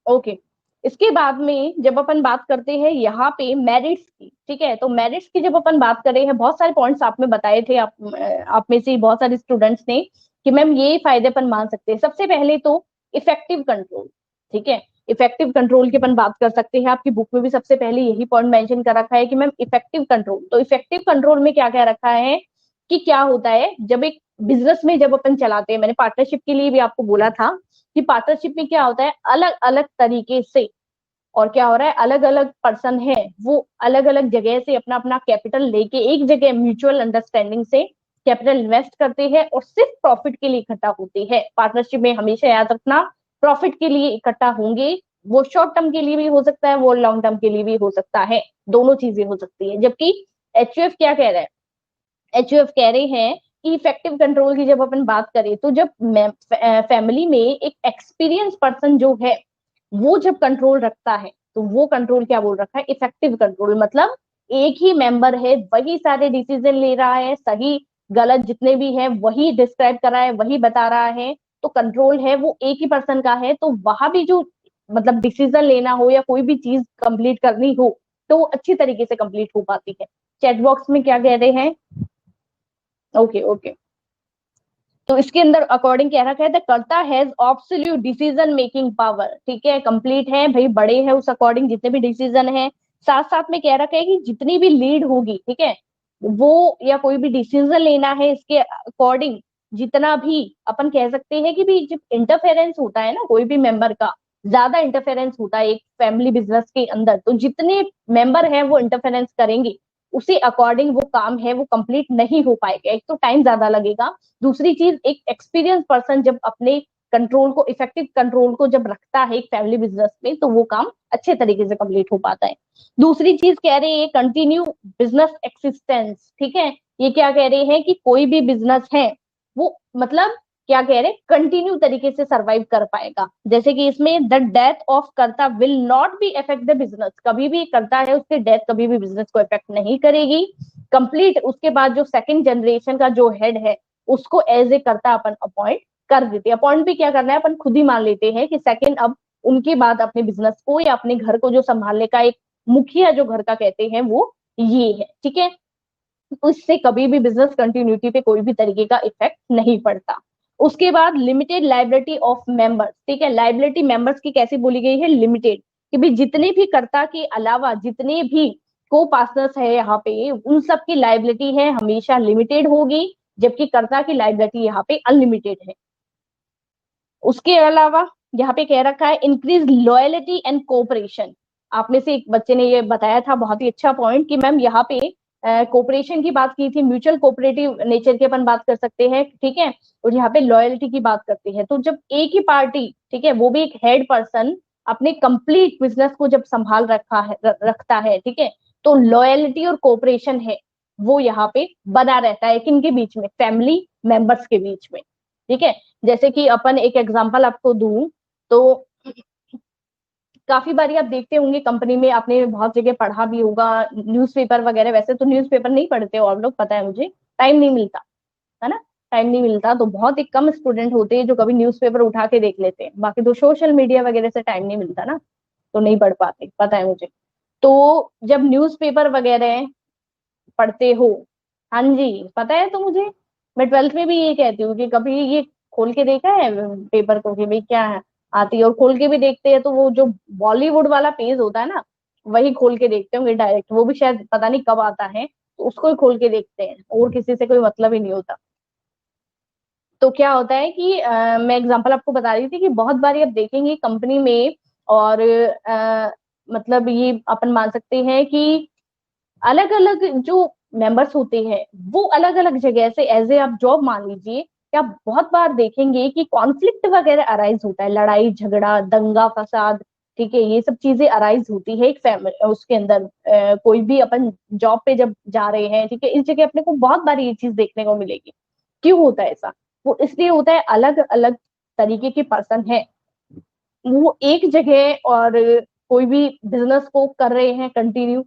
ओके। इसके बाद में जब अपन बात करते हैं यहाँ पे मेरिट्स की, ठीक है, तो मेरिट्स की जब अपन बात करें हैं, बहुत सारे पॉइंट्स आपने बताए थे, आप में से बहुत सारे स्टूडेंट्स ने कि मैम ये फायदे अपन मान सकते हैं। सबसे पहले तो इफेक्टिव कंट्रोल, ठीक है, इफेक्टिव कंट्रोल की अपन बात कर सकते हैं। आपकी बुक में भी सबसे पहले यही पॉइंट मेंशन कर रखा है कि मैम इफेक्टिव कंट्रोल, तो इफेक्टिव कंट्रोल में क्या क्या रखा है कि क्या होता है जब एक बिजनेस में जब अपन चलाते हैं, मैंने पार्टनरशिप के लिए भी आपको बोला था कि पार्टनरशिप में क्या होता है, अलग अलग तरीके से, और क्या हो रहा है, अलग अलग पर्सन है वो अलग अलग जगह से अपना अपना कैपिटल लेके एक जगह म्यूचुअल अंडरस्टैंडिंग से कैपिटल इन्वेस्ट करते हैं और सिर्फ प्रॉफिट के लिए इकट्ठा होते हैं। पार्टनरशिप में हमेशा याद रखना, प्रॉफिट के लिए इकट्ठा होंगे। वो शॉर्ट टर्म के लिए भी हो सकता है, वो लॉन्ग टर्म के लिए भी हो सकता है, दोनों चीजें हो सकती है। जबकि एचयूएफ क्या कह रहा है, एचयूएफ कह रहे हैं कि इफेक्टिव कंट्रोल की जब अपन बात करें तो जब फैमिली में एक एक्सपीरियंस पर्सन जो है वो जब कंट्रोल रखता है, तो वो कंट्रोल क्या बोल रखा है, इफेक्टिव कंट्रोल, मतलब एक ही मेंबर है, वही सारे डिसीजन ले रहा है, सही गलत जितने भी है वही डिस्क्राइब कर रहा है, वही बता रहा है, तो कंट्रोल है वो एक ही पर्सन का है। तो वहां भी जो मतलब डिसीजन लेना हो या कोई भी चीज कंप्लीट करनी हो तो वो अच्छी तरीके से कंप्लीट हो पाती है। चैट बॉक्स में क्या कह रहे हैं? Okay okay. तो इसके अंदर अकॉर्डिंग कह रखा है द कर्ता has absolute decision making power, ठीक है, कंप्लीट है भाई, बड़े हैं उस अकॉर्डिंग जितने भी डिसीजन है। साथ साथ में कह रखा है कि जितनी भी लीड होगी, ठीक है, वो या कोई भी डिसीजन लेना है इसके अकॉर्डिंग, जितना भी अपन कह सकते हैं कि भी जब इंटरफेरेंस होता है ना कोई भी मेंबर का, ज्यादा इंटरफेरेंस होता है एक फैमिली बिजनेस के अंदर, तो जितने मेंबर हैं वो इंटरफेरेंस करेंगे उसी अकॉर्डिंग वो काम है वो कंप्लीट नहीं हो पाएगा। एक तो टाइम ज्यादा लगेगा, दूसरी चीज एक एक्सपीरियंस पर्सन जब अपने कंट्रोल को, इफेक्टिव कंट्रोल को जब रखता है एक फैमिली बिजनेस में, तो वो काम अच्छे तरीके से कंप्लीट हो पाता है। दूसरी चीज कह रहे हैं कंटिन्यू बिजनेस एक्सिस्टेंस, ठीक है, ये क्या कह रहे हैं कि कोई भी बिजनेस है वो मतलब क्या कह रहे हैं, कंटिन्यू तरीके से सरवाइव कर पाएगा। जैसे कि इसमें द डेथ ऑफ कर्ता will not be effect the business, कभी भी करता है उसकी डेथ कभी भी बिजनेस को इफेक्ट नहीं करेगी। कंप्लीट उसके बाद जो सेकंड जनरेशन का जो हेड है उसको एज ए करता अपन अपॉइंट कर देते हैं। अपॉइंट भी क्या करना है, अपन खुद ही मान लेते हैं कि सेकंड अब उनके बाद अपने बिजनेस को या अपने घर को जो संभालने का एक मुखिया जो घर का कहते हैं वो ये है, ठीक है। तो इससे कभी भी बिजनेस कंटिन्यूटी पे कोई भी तरीके का इफेक्ट नहीं पड़ता। उसके बाद लिमिटेड लाइबिलिटी ऑफ मेंबर्स, ठीक है, लाइबिलिटी मेंबर्स की कैसी बोली गई है, लिमिटेड, कि भाई जितने भी कर्ता के अलावा जितने भी को पार्टनर्स है यहाँ पे उन सब की लाइबिलिटी है हमेशा लिमिटेड होगी, जबकि कर्ता की लाइबिलिटी यहाँ पे अनलिमिटेड है। उसके अलावा यहाँ पे कह रखा है इंक्रीज लॉयलिटी एंड कोऑपरेशन। आप में से एक बच्चे ने ये बताया था बहुत ही अच्छा पॉइंट कि मैम यहाँ पे कोऑपरेशन की बात की थी, म्यूचुअल कोऑपरेटिव नेचर की अपन बात कर सकते हैं, ठीक है, और यहाँ पे लॉयल्टी की बात करते हैं। तो जब एक ही पार्टी, ठीक है, वो भी एक हेड पर्सन अपने कंप्लीट बिजनेस को जब संभाल रखता है, ठीक है, तो लॉयल्टी और कोऑपरेशन है वो यहाँ पे बना रहता है किनके बीच में, फैमिली मेंबर्स के बीच में, ठीक है। जैसे कि अपन एक एग्जांपल आपको दूं तो काफी बारी आप देखते होंगे कंपनी में, आपने बहुत जगह पढ़ा भी होगा न्यूज़पेपर वगैरह, वैसे तो न्यूज़पेपर नहीं पढ़ते हो आप लोग, पता है मुझे, टाइम नहीं मिलता है ना, टाइम नहीं मिलता, तो बहुत ही कम स्टूडेंट होते हैं जो कभी न्यूज़पेपर उठा के देख लेते हैं, बाकी तो सोशल मीडिया वगैरह से टाइम नहीं मिलता ना, तो नहीं पढ़ पाते, पता है मुझे। तो जब न्यूज़पेपर वगैरह पढ़ते हो, हाँ जी पता है, तो मुझे, मैं ट्वेल्थ में भी ये कहती हूँ कि कभी ये खोल के देखा है पेपर को कि भाई क्या है आती है, और खोल के भी देखते हैं तो वो जो बॉलीवुड वाला पेज होता है ना वही खोल के देखते होंगे डायरेक्ट, वो भी शायद पता नहीं कब आता है, तो उसको ही खोल के देखते हैं और किसी से कोई मतलब ही नहीं होता। तो क्या होता है कि मैं एग्जांपल आपको बता रही थी कि बहुत बारी आप देखेंगे कंपनी में, और मतलब ये अपन मान सकते हैं कि अलग अलग जो मेंबर्स होते हैं वो अलग अलग जगह से एज ए आप जॉब मान लीजिए कि आप बहुत बार देखेंगे कि कॉन्फ्लिक्ट वगैरह अराइज होता है, लड़ाई झगड़ा दंगा फसाद, ठीक है, ये सब चीजें अराइज होती है एक फैमिली उसके अंदर। कोई भी अपन जॉब पे जब जा रहे हैं, ठीक है, इस जगह अपने को बहुत बार ये चीज देखने को मिलेगी। क्यों होता है ऐसा? वो इसलिए होता है अलग अलग तरीके के पर्सन है वो एक जगह, और कोई भी बिजनेस को कर रहे हैं कंटिन्यू,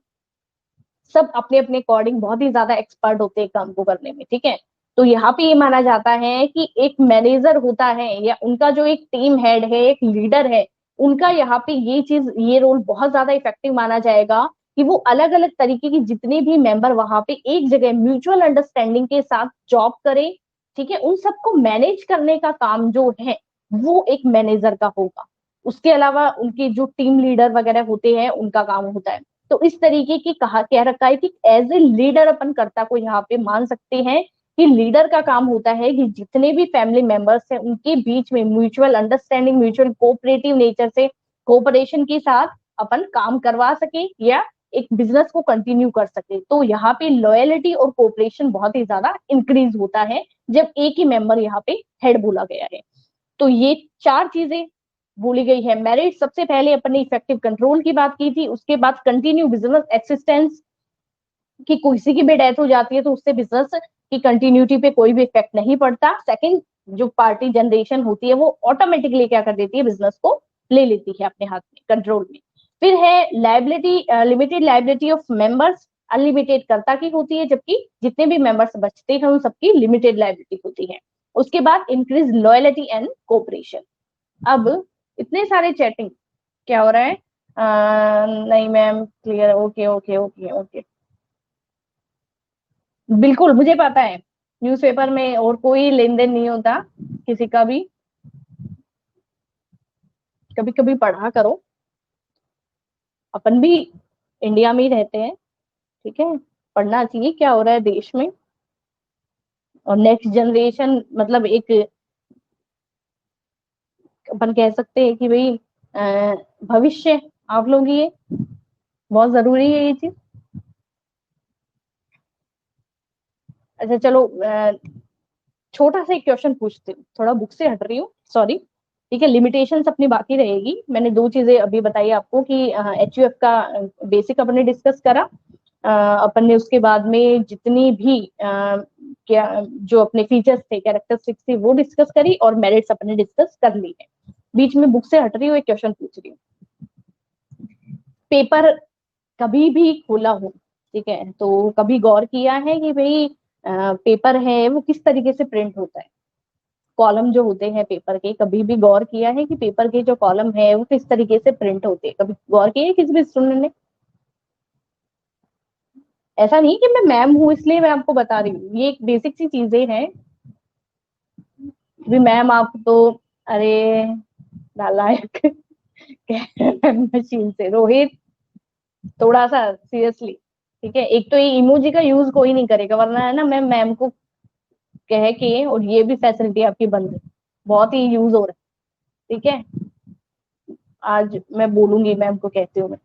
सब अपने अपने अकॉर्डिंग बहुत ही ज्यादा एक्सपर्ट होते हैं काम को करने में, ठीक है। तो यहाँ पे ये माना जाता है कि एक मैनेजर होता है या उनका जो एक टीम हेड है, एक लीडर है, उनका यहाँ पे ये चीज, ये रोल बहुत ज्यादा इफेक्टिव माना जाएगा कि वो अलग अलग तरीके की जितने भी मेंबर वहां पे एक जगह म्यूचुअल अंडरस्टैंडिंग के साथ जॉब करें, ठीक है, उन सबको मैनेज करने का काम जो है वो एक मैनेजर का होगा। उसके अलावा उनके जो टीम लीडर वगैरह होते हैं उनका काम होता है। तो इस तरीके की कहा कह रखा है कि एज ए लीडर अपन कर्ता को यहाँ पे मान सकते हैं कि लीडर का काम होता है कि जितने भी फैमिली मेंबर्स हैं उनके बीच में mutual understanding, mutual cooperative nature से कोऑपरेशन के साथ अपन काम करवा सके या एक बिजनेस को कंटिन्यू कर सके। तो यहाँ पे लॉयलिटी और कोऑपरेशन बहुत ही ज्यादा इंक्रीज होता है जब एक ही मेंबर यहाँ पे हेड बोला गया है। तो ये चार चीजें बोली गई है। मेरिट सबसे पहले अपन ने इफेक्टिव कंट्रोल की बात की थी, उसके बाद कंटिन्यू बिजनेस एक्सिस्टेंस, कि किसी की भी डेथ हो जाती है तो उससे बिजनेस की कंटिन्यूटी पे कोई भी इफेक्ट नहीं पड़ता। सेकंड, जो पार्टी जनरेशन होती है वो ऑटोमेटिकली क्या कर देती है, बिजनेस को ले लेती है अपने हाथ में, कंट्रोल में। फिर है liability, limited liability of members, unlimited कर्ता की होती है, जबकि जितने भी मेंबर्स बचते हैं उन सबकी लिमिटेड लाइबिलिटी होती है। उसके बाद इंक्रीज लॉयलिटी एंड कोऑपरेशन। अब इतने सारे चैटिंग क्या हो रहा है? नहीं ma'am, clear, okay okay okay okay. बिल्कुल मुझे पता है, न्यूज़पेपर में और कोई लेन देन नहीं होता किसी का भी। कभी कभी पढ़ा करो, अपन भी इंडिया में ही रहते हैं, ठीक है, पढ़ना चाहिए क्या हो रहा है देश में। और नेक्स्ट जनरेशन मतलब एक, अपन कह सकते हैं कि भाई भविष्य आप लोग, ये बहुत जरूरी है ये चीज। अच्छा चलो, छोटा सा एक क्वेश्चन पूछती हूँ, थोड़ा बुक से हट रही हूँ, सॉरी। ठीक है, लिमिटेशंस अपनी बाकी रहेगी। मैंने दो चीजें अभी बताई आपको कि एचयूएफ का बेसिक अपन ने डिस्कस करा, अपन ने उसके बाद में जितनी भी क्या जो अपने फीचर्स थे, कैरेक्टरिस्टिक्स थी, वो डिस्कस करी, और मेरिट्स अपने डिस्कस कर ली है। बीच में बुक से हट रही हूँ, एक क्वेश्चन पूछ रही हूँ। पेपर कभी भी खोला हो, ठीक है, तो कभी गौर किया है कि भाई पेपर है वो किस तरीके से प्रिंट होता है? कॉलम जो होते हैं पेपर के, कभी भी गौर किया है कि पेपर के जो कॉलम है वो किस तरीके से प्रिंट होते हैं? कभी गौर किया है किसी भी स्टूडेंट ने? ऐसा नहीं कि मैं मैम हूँ इसलिए मैं आपको बता रही हूँ, ये एक बेसिक सी चीजें हैं। भी मैम आप तो, अरे नालायक मशीन से रोहित, थोड़ा सा सीरियसली, ठीक है। एक तो ये इमोजी का यूज कोई नहीं करेगा, वरना है ना मैं मैम को कह के, और ये भी फैसिलिटी आपकी बंद है, बहुत ही यूज हो रहा है, ठीक है। आज मैं बोलूंगी मैम को, कहती हूँ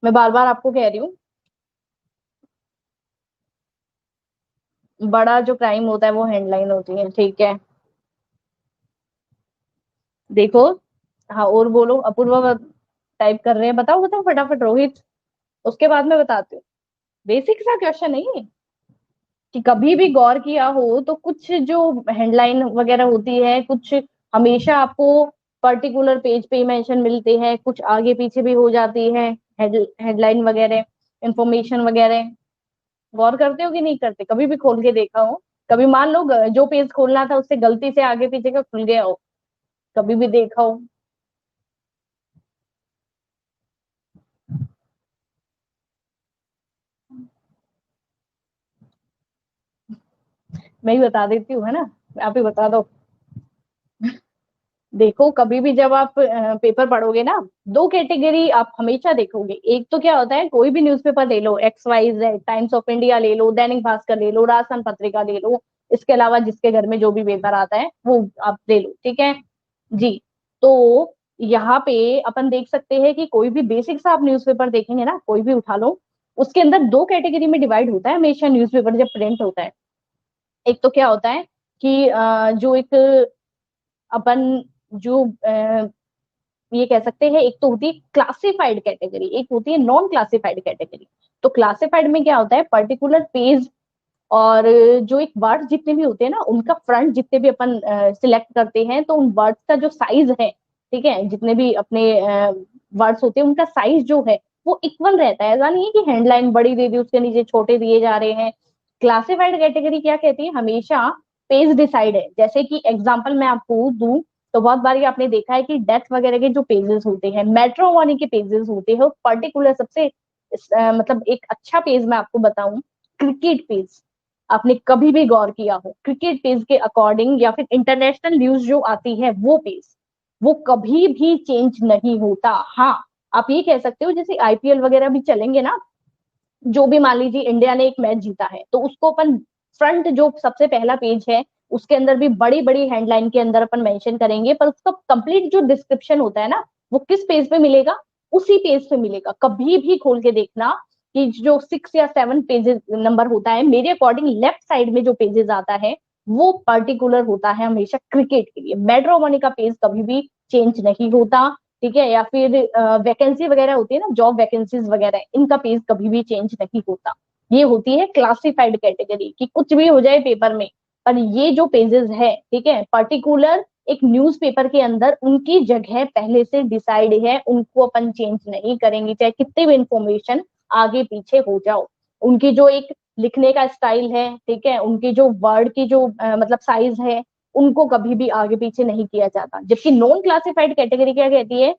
मैं बार बार आपको कह रही हूँ। बड़ा जो क्राइम होता है वो हेडलाइन होती है, ठीक है। देखो, हाँ और बोलो, अपूर्वा टाइप कर रहे हैं, बताओ बताओ फटाफट रोहित, उसके बाद मैं बताती हूँ। बेसिक सा क्वेश्चन है ये, कि कभी भी गौर किया हो तो कुछ जो हेडलाइन वगैरह होती है, कुछ हमेशा आपको पर्टिकुलर पेज पे ही मेंशन मिलते हैं, कुछ आगे पीछे भी हो जाती है हेडलाइन वगैरह, इंफॉर्मेशन वगैरह। गौर करते हो कि नहीं करते? कभी भी खोल के देखा हो? कभी मान लो जो पेज खोलना था उससे गलती से आगे पीछे का खुल गया हो, कभी भी देखा हो? मैं ही बता देती हूँ, है ना, आप ही बता दो। देखो कभी भी जब आप पेपर पढ़ोगे ना, दो कैटेगरी आप हमेशा देखोगे। एक तो क्या होता है, कोई भी न्यूज़पेपर ले लो, XYZ, टाइम्स ऑफ इंडिया ले लो, दैनिक भास्कर ले लो, राजस्थान पत्रिका ले लो, इसके अलावा जिसके घर में जो भी पेपर आता है वो आप ले लो, ठीक है जी। तो यहाँ पे अपन देख सकते हैं कि कोई भी बेसिक सा आप न्यूज़पेपर देखेंगे ना, कोई भी उठा लो, उसके अंदर दो कैटेगरी में डिवाइड होता है हमेशा न्यूज़पेपर जब प्रिंट होता है। एक तो क्या होता है कि जो एक अपन जो ये कह सकते हैं, एक तो होती है क्लासिफाइड कैटेगरी, एक होती है नॉन क्लासिफाइड कैटेगरी। तो क्लासिफाइड में क्या होता है, पर्टिकुलर पेज और जो एक वर्ड जितने भी होते हैं ना, उनका फ्रंट जितने भी अपन सिलेक्ट करते हैं, तो उन वर्ड्स का जो साइज है, ठीक है, जितने भी अपने वर्ड्स होते हैं उनका साइज जो है वो इक्वल रहता है। ऐसा नहीं है कि हेडलाइन बड़ी दे दी उसके नीचे छोटे दिए जा रहे हैं। क्लासिफाइड कैटेगरी क्या कहती है, हमेशा पेज डिसाइड है। जैसे कि एग्जाम्पल मैं आपको दूं, तो बहुत बार आपने देखा है कि डेथ वगैरह के जो पेजेस होते हैं, मैट्रिमोनी के पेजेस होते हैं, पर्टिकुलर सबसे मतलब एक अच्छा पेज मैं आपको बताऊं, क्रिकेट पेज। आपने कभी भी गौर किया हो, क्रिकेट पेज के अकॉर्डिंग या फिर इंटरनेशनल न्यूज जो आती है वो पेज, वो कभी भी चेंज नहीं होता। हाँ, आप ये कह सकते हो जैसे IPL वगैरह भी चलेंगे ना, जो भी मान लीजिए इंडिया ने एक मैच जीता है, तो उसको अपन फ्रंट जो सबसे पहला पेज है उसके अंदर भी बड़ी बड़ी हेडलाइन के अंदर अपन मेंशन करेंगे, पर उसका कंप्लीट जो डिस्क्रिप्शन होता है ना, वो किस पेज पे मिलेगा, उसी पेज पे मिलेगा। कभी भी खोल के देखना कि जो 6 या 7 पेजेस नंबर होता है, मेरे अकॉर्डिंग लेफ्ट साइड में जो पेजेस आता है वो पर्टिकुलर होता है हमेशा क्रिकेट के लिए। मैट्रिमोनी का पेज कभी भी चेंज नहीं होता, ठीक है। या फिर वैकेंसी वगैरह होती है ना, जॉब वैकेंसीज वगैरह, इनका पेज कभी भी चेंज नहीं होता। ये होती है क्लासिफाइड कैटेगरी कि कुछ भी हो जाए पेपर में, पर ये जो पेजेस है, ठीक है, पर्टिकुलर एक न्यूज़पेपर के अंदर उनकी जगह पहले से डिसाइड है, उनको अपन चेंज नहीं करेंगे, चाहे कितनी भी इंफॉर्मेशन आगे पीछे हो जाओ। उनकी जो एक लिखने का स्टाइल है, ठीक है, उनकी जो वर्ड की जो मतलब साइज है, उनको कभी भी आगे पीछे नहीं किया जाता। जबकि नॉन क्लासिफाइड कैटेगरी क्या कहती है,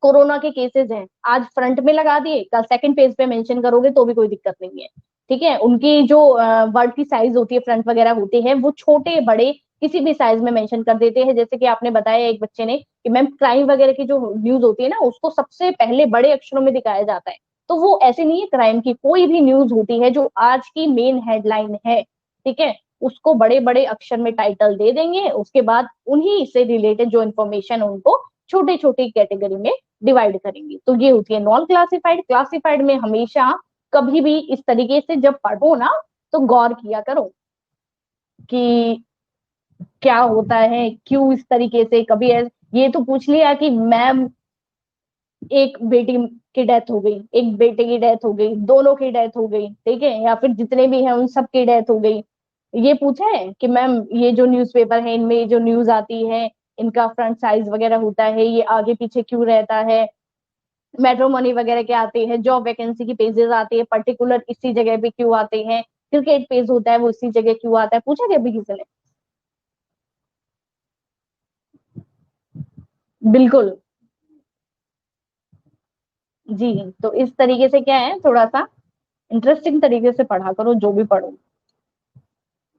कोरोना के केसेस हैं, आज फ्रंट में लगा दिए, कल सेकंड पेज पे मेंशन करोगे तो भी कोई दिक्कत नहीं है, ठीक है। उनकी जो वर्ड की साइज होती है, फ्रंट वगैरह होते हैं, वो छोटे बड़े किसी भी साइज में मेंशन कर देते हैं। जैसे कि आपने बताया एक बच्चे ने कि मैम क्राइम वगैरह की जो न्यूज होती है ना, उसको सबसे पहले बड़े अक्षरों में दिखाया जाता है। तो वो ऐसे नहीं है, क्राइम की कोई भी न्यूज होती है जो आज की मेन हेडलाइन है, ठीक है, उसको बड़े बड़े अक्षर में टाइटल दे देंगे, उसके बाद उन्हीं से रिलेटेड जो इन्फॉर्मेशन उनको छोटे छोटे कैटेगरी में डिवाइड करेंगे। तो ये होती है नॉन क्लासिफाइड। क्लासिफाइड में हमेशा कभी भी इस तरीके से जब पढ़ो ना, तो गौर किया करो कि क्या होता है, क्यों इस तरीके से। कभी ये तो पूछ लिया कि मैम एक बेटी की डेथ हो गई, एक बेटे की डेथ हो गई, दोनों की डेथ हो गई, ठीक है, या फिर जितने भी हैं उन सब की डेथ हो गई। ये पूछा है कि मैम ये जो न्यूज़पेपर है इनमें जो न्यूज आती है, इनका फ्रंट साइज वगैरह होता है, ये आगे पीछे क्यों रहता है, मैट्रिमोनी वगैरह के आते हैं, जॉब वैकेंसी की पेजेस आती है, पर्टिकुलर इसी जगह पे क्यों आते हैं, क्रिकेट पेज होता है वो इसी जगह क्यों आता है, पूछा क्या अभी किसी ने? बिल्कुल। जी। तो इस तरीके से क्या है, थोड़ा सा इंटरेस्टिंग तरीके से पढ़ा करो जो भी पढ़ो।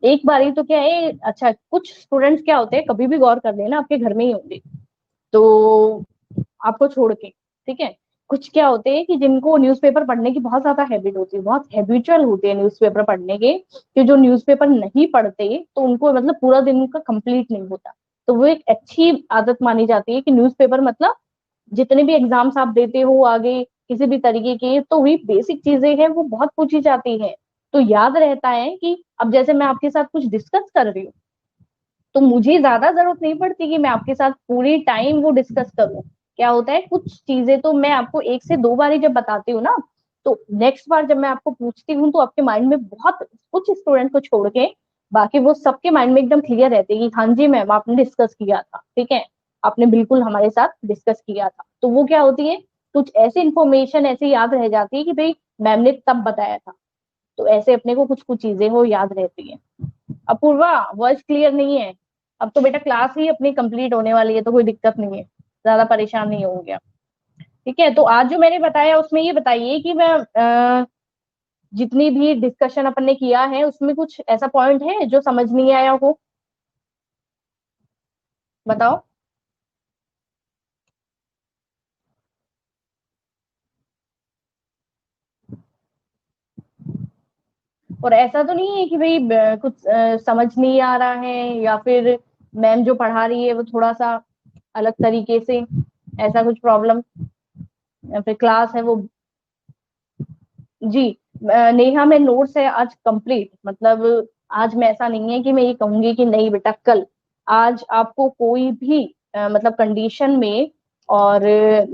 एक बारी तो क्या है, अच्छा कुछ स्टूडेंट्स क्या होते हैं, कभी भी गौर कर लेना, आपके घर में ही होंगे, तो आपको छोड़ के, ठीक है, कुछ क्या होते हैं कि जिनको न्यूज़पेपर पढ़ने की बहुत ज्यादा हैबिट होती है, बहुत हैबिचुअल होते हैं न्यूज़पेपर पढ़ने के, कि जो न्यूज़पेपर नहीं पढ़ते तो उनको मतलब पूरा दिन उनका कंप्लीट नहीं होता। तो वो एक अच्छी आदत मानी जाती है कि न्यूज़पेपर मतलब जितने भी एग्जाम्स आप देते हो आगे किसी भी तरीके के, तो वही बेसिक चीजें हैं वो बहुत पूछी जाती है। तो याद रहता है कि अब जैसे मैं आपके साथ कुछ डिस्कस कर रही हूँ, तो मुझे ज्यादा जरूरत नहीं पड़ती कि मैं आपके साथ पूरी टाइम वो डिस्कस करूं। क्या होता है, कुछ चीजें तो मैं आपको एक से दो बार ही जब बताती हूँ ना, तो नेक्स्ट बार जब मैं आपको पूछती हूँ तो आपके माइंड में बहुत, कुछ स्टूडेंट को छोड़ के बाकी वो सबके माइंड में एकदम क्लियर रहते हैं कि हाँ जी मैम आपने डिस्कस किया था, ठीक है, आपने बिल्कुल हमारे साथ डिस्कस किया था। तो वो क्या होती है, कुछ ऐसी इंफॉर्मेशन ऐसे याद रह जाती है कि भाई मैम ने तब बताया था। तो ऐसे अपने को कुछ कुछ चीजें वो याद रहती है। अपूर्वा, वॉइस क्लियर नहीं है। अब तो बेटा क्लास ही अपनी कंप्लीट होने वाली है, तो कोई दिक्कत नहीं है, ज्यादा परेशान नहीं होंगे आप, ठीक है। तो आज जो मैंने बताया उसमें ये बताइए कि मैं जितनी भी डिस्कशन अपन ने किया है उसमें कुछ ऐसा पॉइंट है जो समझ नहीं आया हो, बताओ। और ऐसा तो नहीं है कि भाई कुछ समझ नहीं आ रहा है, या फिर मैम जो पढ़ा रही है वो थोड़ा सा अलग तरीके से, ऐसा कुछ प्रॉब्लम, या फिर क्लास है वो। जी नेहा, मैं नोट्स है आज कंप्लीट, मतलब आज मैं, ऐसा नहीं है कि मैं ये कहूंगी कि नहीं बेटा कल, आज आपको कोई भी मतलब कंडीशन में और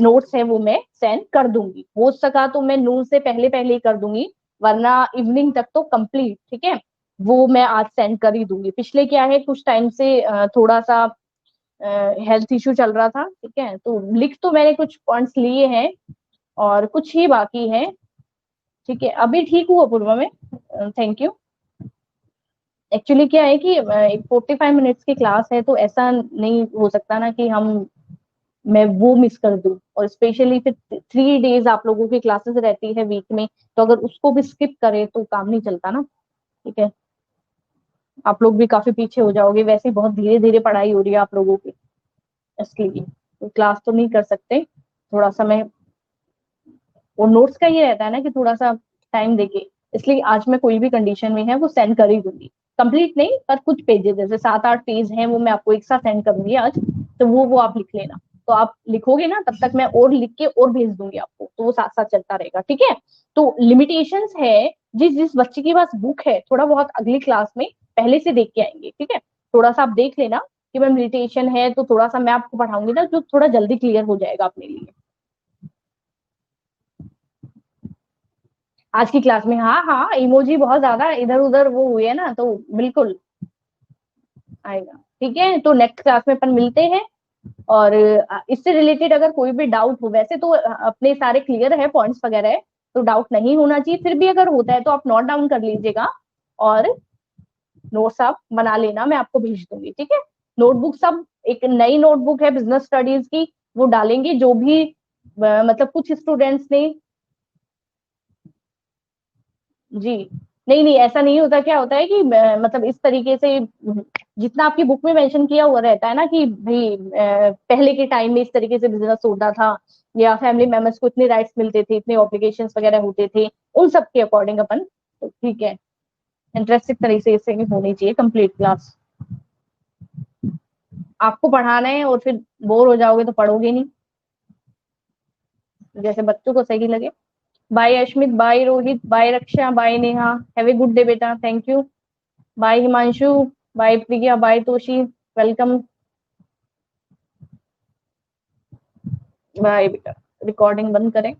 नोट्स है वो मैं सेंड कर दूंगी, हो सका तो मैं नून से पहले पहले ही कर दूंगी, वरना इवनिंग तक तो कंप्लीट, ठीक है, वो मैं आज सेंड कर ही दूंगी। पिछले क्या है, कुछ टाइम से थोड़ा सा हेल्थ इश्यू चल रहा था, ठीक है, तो लिख तो मैंने कुछ पॉइंट्स लिए हैं और कुछ ही बाकी है, ठीक है, अभी ठीक हुआ पूर्वा में, थैंक यू। एक्चुअली क्या है कि एक 45 मिनट्स की क्लास है, तो ऐसा नहीं हो सकता ना कि हम, मैं वो मिस कर दूं, और स्पेशली फिर 3 डेज आप लोगों की क्लासेस रहती है वीक में, तो अगर उसको भी स्किप करे तो काम नहीं चलता ना, ठीक है, आप लोग भी काफी पीछे हो जाओगे, वैसे ही बहुत धीरे धीरे पढ़ाई हो रही है आप लोगों की, इसलिए तो क्लास तो नहीं कर सकते, थोड़ा समय, और नोट्स का ये रहता है ना कि थोड़ा सा टाइम देके, इसलिए आज मैं कोई भी कंडीशन में है वो सेंड कर ही दूंगी, कंप्लीट नहीं पर कुछ पेजेस, जैसे 7-8 पेज हैं वो मैं आपको एक साथ सेंड करूंगी आज, तो वो आप लिख लेना, तो आप लिखोगे ना तब तक मैं और लिख के और भेज दूंगी आपको, तो वो साथ साथ चलता रहेगा, ठीक है। तो लिमिटेशंस है, जिस जिस बच्चे के पास बुक है थोड़ा बहुत अगली क्लास में पहले से देख के आएंगे, ठीक है, थोड़ा सा आप देख लेना कि मैम लिमिटेशन है, तो थोड़ा सा मैं आपको पढ़ाऊंगी ना जो थोड़ा जल्दी क्लियर हो जाएगा अपने लिए आज की क्लास में। हाँ हाँ, इमोजी बहुत ज्यादा इधर उधर वो हुए है ना, तो बिल्कुल आएगा, ठीक है, तो नेक्स्ट क्लास में अपन मिलते हैं। और इससे रिलेटेड अगर कोई भी डाउट हो, वैसे तो अपने सारे क्लियर है पॉइंट्स वगैरह है, तो डाउट नहीं होना चाहिए, फिर भी अगर होता है तो आप नोट डाउन कर लीजिएगा, और नोट्स आप बना लेना, मैं आपको भेज दूंगी, ठीक है। नोटबुक सब, एक नई नोटबुक है बिजनेस स्टडीज की, वो डालेंगे, जो भी मतलब कुछ स्टूडेंट्स ने, जी नहीं नहीं, ऐसा नहीं होता, क्या होता है कि मतलब इस तरीके से जितना आपकी बुक में मेंशन किया हुआ रहता है ना कि भाई पहले के टाइम में इस तरीके से बिजनेस होता था, या फैमिली मेंबर्स को इतने राइट्स मिलते थे, इतने ऑब्लिगेशंस वगैरह होते थे, उन सब के अकॉर्डिंग अपन, तो ठीक है, इंटरेस्टिंग तरीके से होनी चाहिए कंप्लीट क्लास। आपको पढ़ाना है और फिर बोर हो जाओगे तो पढ़ोगे नहीं, जैसे बच्चों को सही लगे। Bye Ashmit, bye Rohit, bye Raksha, bye Neha, have a good day beta, thank you. Bye Himanshu, bye Priya, bye Toshi, welcome, bye beta. Recording बंद करें।